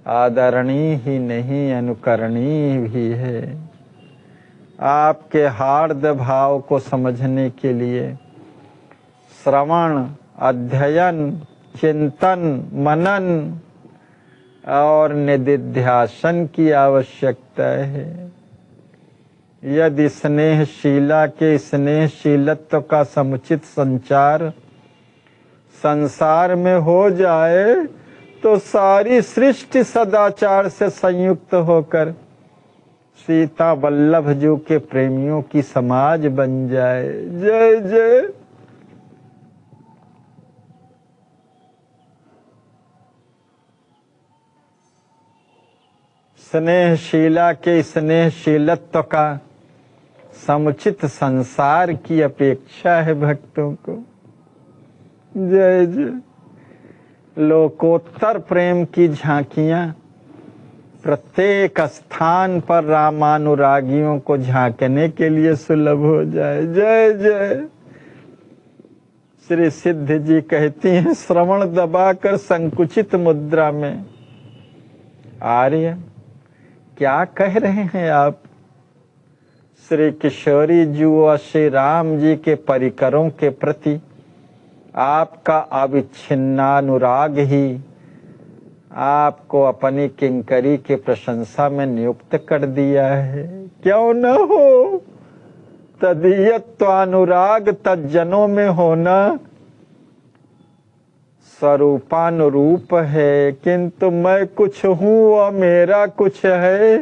आदरणीय ही नहीं अनुकरणीय भी है। आपके हार्द भाव को समझने के लिए श्रवण, अध्ययन, चिंतन, मनन और निदिध्यासन की आवश्यकता है। यदि स्नेहशीला के स्नेहशीलत्व का समुचित संचार संसार में हो जाए तो सारी सृष्टि सदाचार से संयुक्त होकर सीता वल्लभ जी के प्रेमियों की समाज बन जाए। जय जय। स्नेहशीला के स्नेहशीलत्व का समुचित संसार की अपेक्षा है भक्तों को। जय जय। लोकोत्तर प्रेम की झांकियां प्रत्येक स्थान पर रामानुरागियों को झांकने के लिए सुलभ हो जाए। जय जय। श्री सिद्ध जी कहती हैं, श्रवण दबाकर संकुचित मुद्रा में, आर्य क्या कह रहे हैं आप? श्री किशोरी जी व श्री राम जी के परिकरों के प्रति आपका अविच्छिन्नानुराग ही आपको अपनी किंकरी के प्रशंसा में नियुक्त कर दिया है। क्यों न हो? तदीयत्वानुराग तज्जनों में होना स्वरूपानुरूप है, किंतु मैं कुछ हूँ व मेरा कुछ है,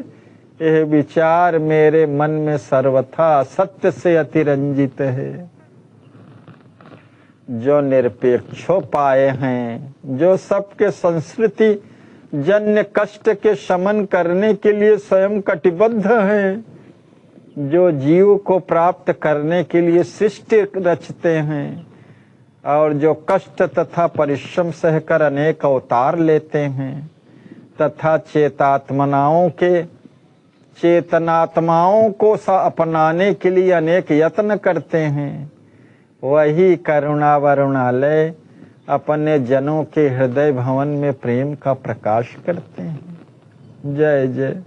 यह विचार मेरे मन में सर्वथा सत्य से अतिरंजित है। जो निरपेक्षो पाए हैं, जो सबके संस्कृति जन्य कष्ट के शमन करने के लिए स्वयं कटिबद्ध हैं, जो जीव को प्राप्त करने के लिए सृष्टि रचते हैं और जो कष्ट तथा परिश्रम सहकर अनेक अवतार लेते हैं तथा चेतनात्माओं को अपनाने के लिए अनेक यत्न करते हैं, वही करुणा वरुणालय अपने जनों के हृदय भवन में प्रेम का प्रकाश करते हैं। जय जय।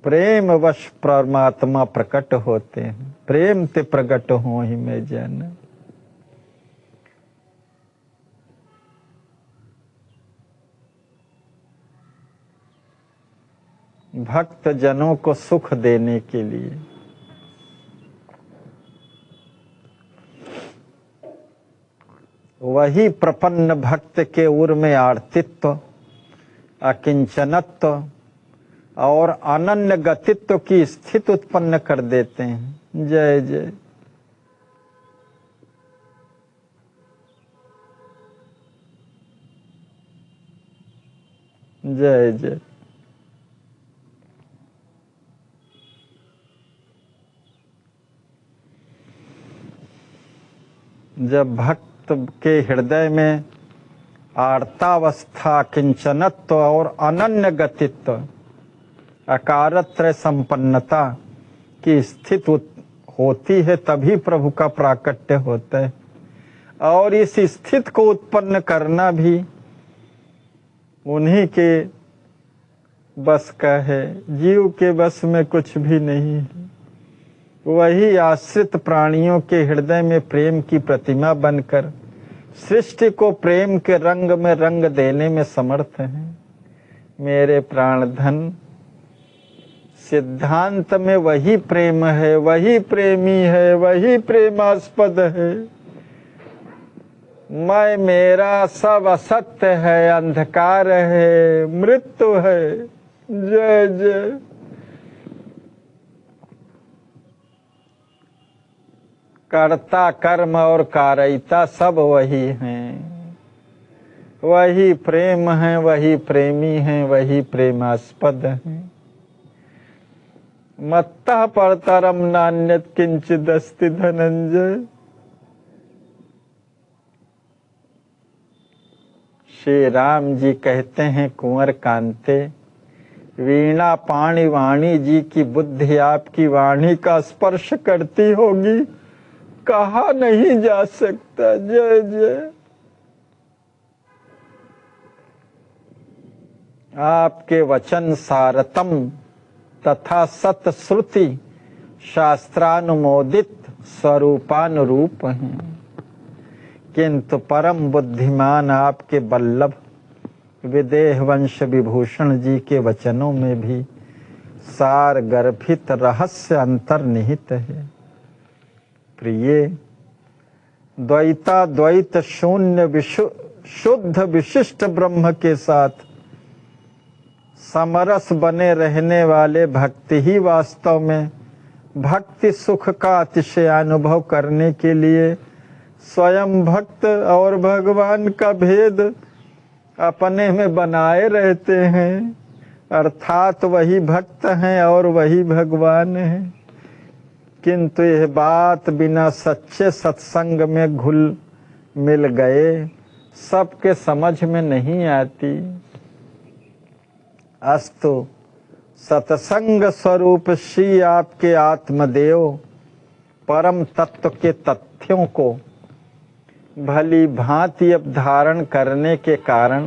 प्रेम वश परमात्मा प्रकट होते हैं, प्रेम ते प्रकट हो ही में जन। भक्त जनों को सुख देने के लिए वही प्रपन्न भक्त के उर में आर्तित्व, अकिंचनत्व और अनन्य गतित्व की स्थिति उत्पन्न कर देते हैं। जय जय। जय जय। जब भक्त के हृदय में आर्तावस्था, किंचनत्व और अनन्य गतित्व, अकारत्रय संपन्नता की स्थिति होती है, तभी प्रभु का प्राकट्य होता है। और इस स्थिति को उत्पन्न करना भी उन्हीं के बस का है, जीव के बस में कुछ भी नहीं है। वही आश्रित प्राणियों के हृदय में प्रेम की प्रतिमा बनकर सृष्टि को प्रेम के रंग में रंग देने में समर्थ हैं। मेरे प्राणधन, सिद्धांत में वही प्रेम है, वही प्रेमी है, वही प्रेमास्पद है। मैं मेरा सब असत्य है, अंधकार है, मृत्यु है। जय जय। कर्ता कर्म और कारयिता सब वही हैं, वही प्रेम है, वही प्रेमी है, वही प्रेमास्पद है। मत्तः परतरम नान्यत् किंचिदस्ति धनंजय। श्री राम जी कहते हैं, कुंवर कांते, वीणा पाणी वाणी जी की बुद्धि आपकी वाणी का स्पर्श करती होगी, कहा नहीं जा सकता। जय जय। आपके वचन सारतम तथा सतश्रुति शास्त्रानुमोदित स्वरूपानुरूप हैं, किंतु परम बुद्धिमान आपके बल्लभ विदेह वंश विभूषण जी के वचनों में भी सार गर्भित रहस्य अंतर्निहित है। प्रिय, द्वैत शून्य शुद्ध विशिष्ट ब्रह्म के साथ समरस बने रहने वाले भक्ति ही वास्तव में भक्ति सुख का अतिशय अनुभव करने के लिए स्वयं भक्त और भगवान का भेद अपने में बनाए रहते हैं, अर्थात वही भक्त हैं और वही भगवान हैं। किंतु यह बात बिना सच्चे सत्संग में घुल मिल गए सबके समझ में नहीं आती। अस्तु सत्संग स्वरूप श्री आपके आत्मदेव परम तत्व के तथ्यों को भली भांति अब धारण करने के कारण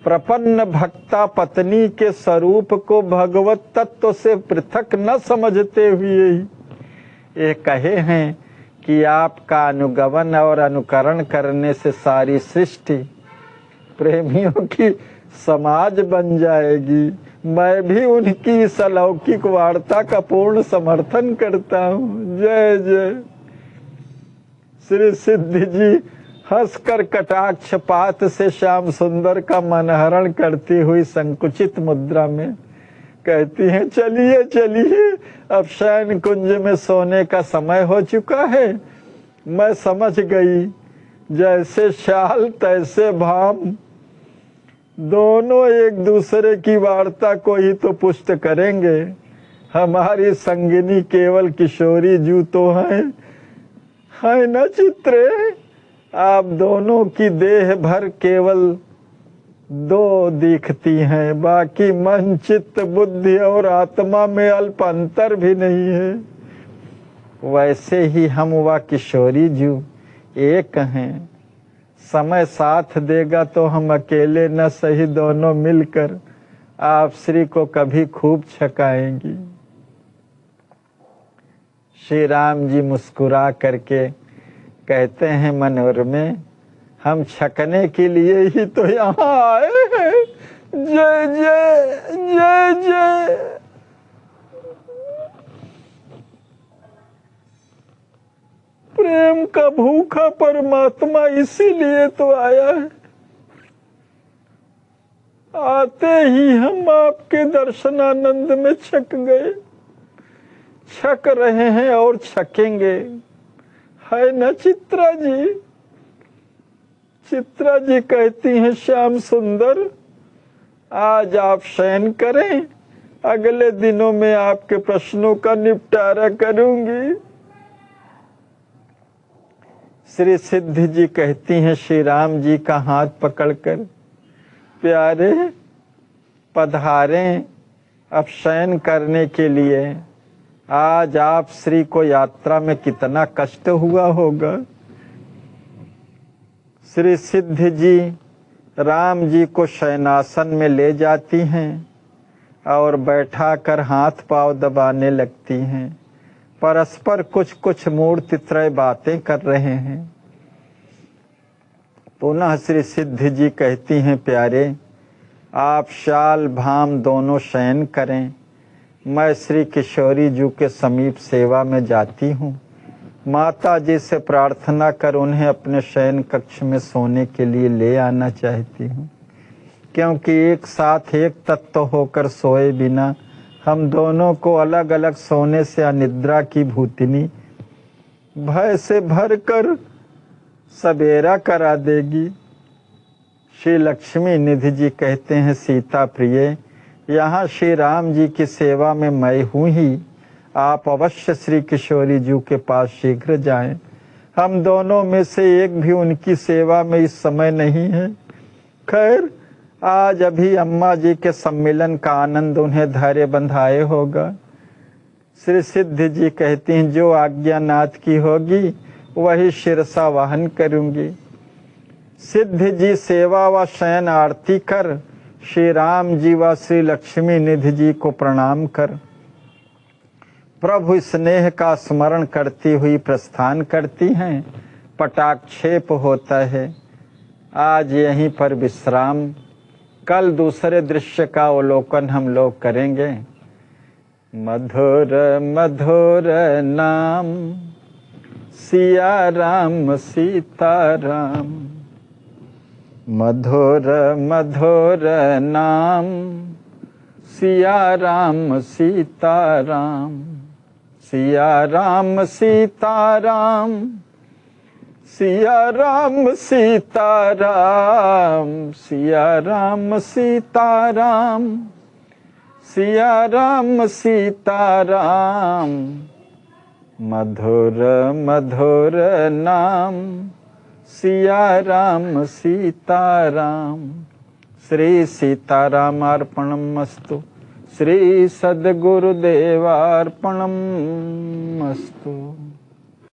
प्रपन्न भक्ता पत्नी के स्वरूप को भगवत तत्व से पृथक न समझते हुए ये कहे हैं कि आपका अनुगमन और अनुकरण करने से सारी सृष्टि प्रेमियों की समाज बन जाएगी। मैं भी उनकी इस अलौकिक वार्ता का पूर्ण समर्थन करता हूँ। जय जय। श्री सिद्धि जी हंसकर कटाक्षपात से श्याम सुंदर का मनहरण करती हुई संकुचित मुद्रा में कहती हैं, चलिए चलिए, अब शयन कुंज में सोने का समय हो चुका है। मैं समझ गई, जैसे शाल तैसे भाम, दोनों एक दूसरे की वार्ता को ही तो पुष्ट करेंगे। हमारी संगिनी केवल किशोरी जू तो है न चित्रे? आप दोनों की देह भर केवल दो दिखती हैं, बाकी मन चित्त बुद्धि और आत्मा में अल्प अंतर भी नहीं है। वैसे ही हम व किशोरी जू एक हैं। समय साथ देगा तो हम अकेले न सही दोनों मिलकर आप श्री को कभी खूब छकाएंगी। श्री राम जी मुस्कुरा करके कहते हैं, मनोर में हम छकने के लिए ही तो यहाँ आए हैं। जय जय जय जय। प्रेम का भूखा परमात्मा इसीलिए तो आया है। आते ही हम आपके दर्शनानंद में छक गए, छक रहे हैं और छकेंगे, है न चित्रा जी? चित्रा जी कहती हैं, श्याम सुंदर आज आप शयन करें, अगले दिनों में आपके प्रश्नों का निपटारा करूंगी। श्री सिद्धि जी कहती हैं, श्री राम जी का हाथ पकड़कर, प्यारे पधारें अब शयन करने के लिए। आज आप श्री को यात्रा में कितना कष्ट हुआ होगा। श्री सिद्धि जी राम जी को शयनासन में ले जाती हैं और बैठाकर हाथ पांव दबाने लगती हैं। परस्पर कुछ कुछ मूर्तित्रय बातें कर रहे हैं। पुनः श्री सिद्धि जी कहती हैं, प्यारे आप शाल भाम दोनों शयन करें, मैं श्री किशोरी जी के समीप सेवा में जाती हूँ। माता जी से प्रार्थना कर उन्हें अपने शयन कक्ष में सोने के लिए ले आना चाहती हूँ, क्योंकि एक साथ एक तत्व होकर सोए बिना हम दोनों को अलग अलग सोने से अनिद्रा की भूतिनी भय से भरकर सवेरा करा देगी। श्री लक्ष्मी निधि जी कहते हैं, सीता प्रिय यहाँ श्री राम जी की सेवा में मैं हूँ ही, आप अवश्य श्री किशोरी जी के पास शीघ्र जाएं। हम दोनों में से एक भी उनकी सेवा में इस समय नहीं है। खैर आज अभी अम्मा जी के सम्मिलन का आनंद उन्हें धैर्य बंधाए होगा। श्री सिद्धि जी कहती हैं, जो आज्ञा नाथ की होगी वही शिरसा वाहन करूंगी। सिद्धि जी सेवा व शयन आरती कर श्री राम जी व श्री लक्ष्मी निधि जी को प्रणाम कर प्रभु स्नेह का स्मरण करती हुई प्रस्थान करती हैं। पटाक्षेप होता है। आज यहीं पर विश्राम, कल दूसरे दृश्य का अवलोकन हम लोग करेंगे। मधुर मधुर नाम सिया राम सीता राम, मधुर मधुर नाम सिया राम सीता राम, सिया राम सीता राम, सिया राम सीताराम, सिया राम सीताराम, सिया राम सीताराम, मधुर मधुर नाम, सिया राम सीताराम। श्री सीतारामार्पणमस्तु, श्री सद्गुरुदेवार्पणमस्तु।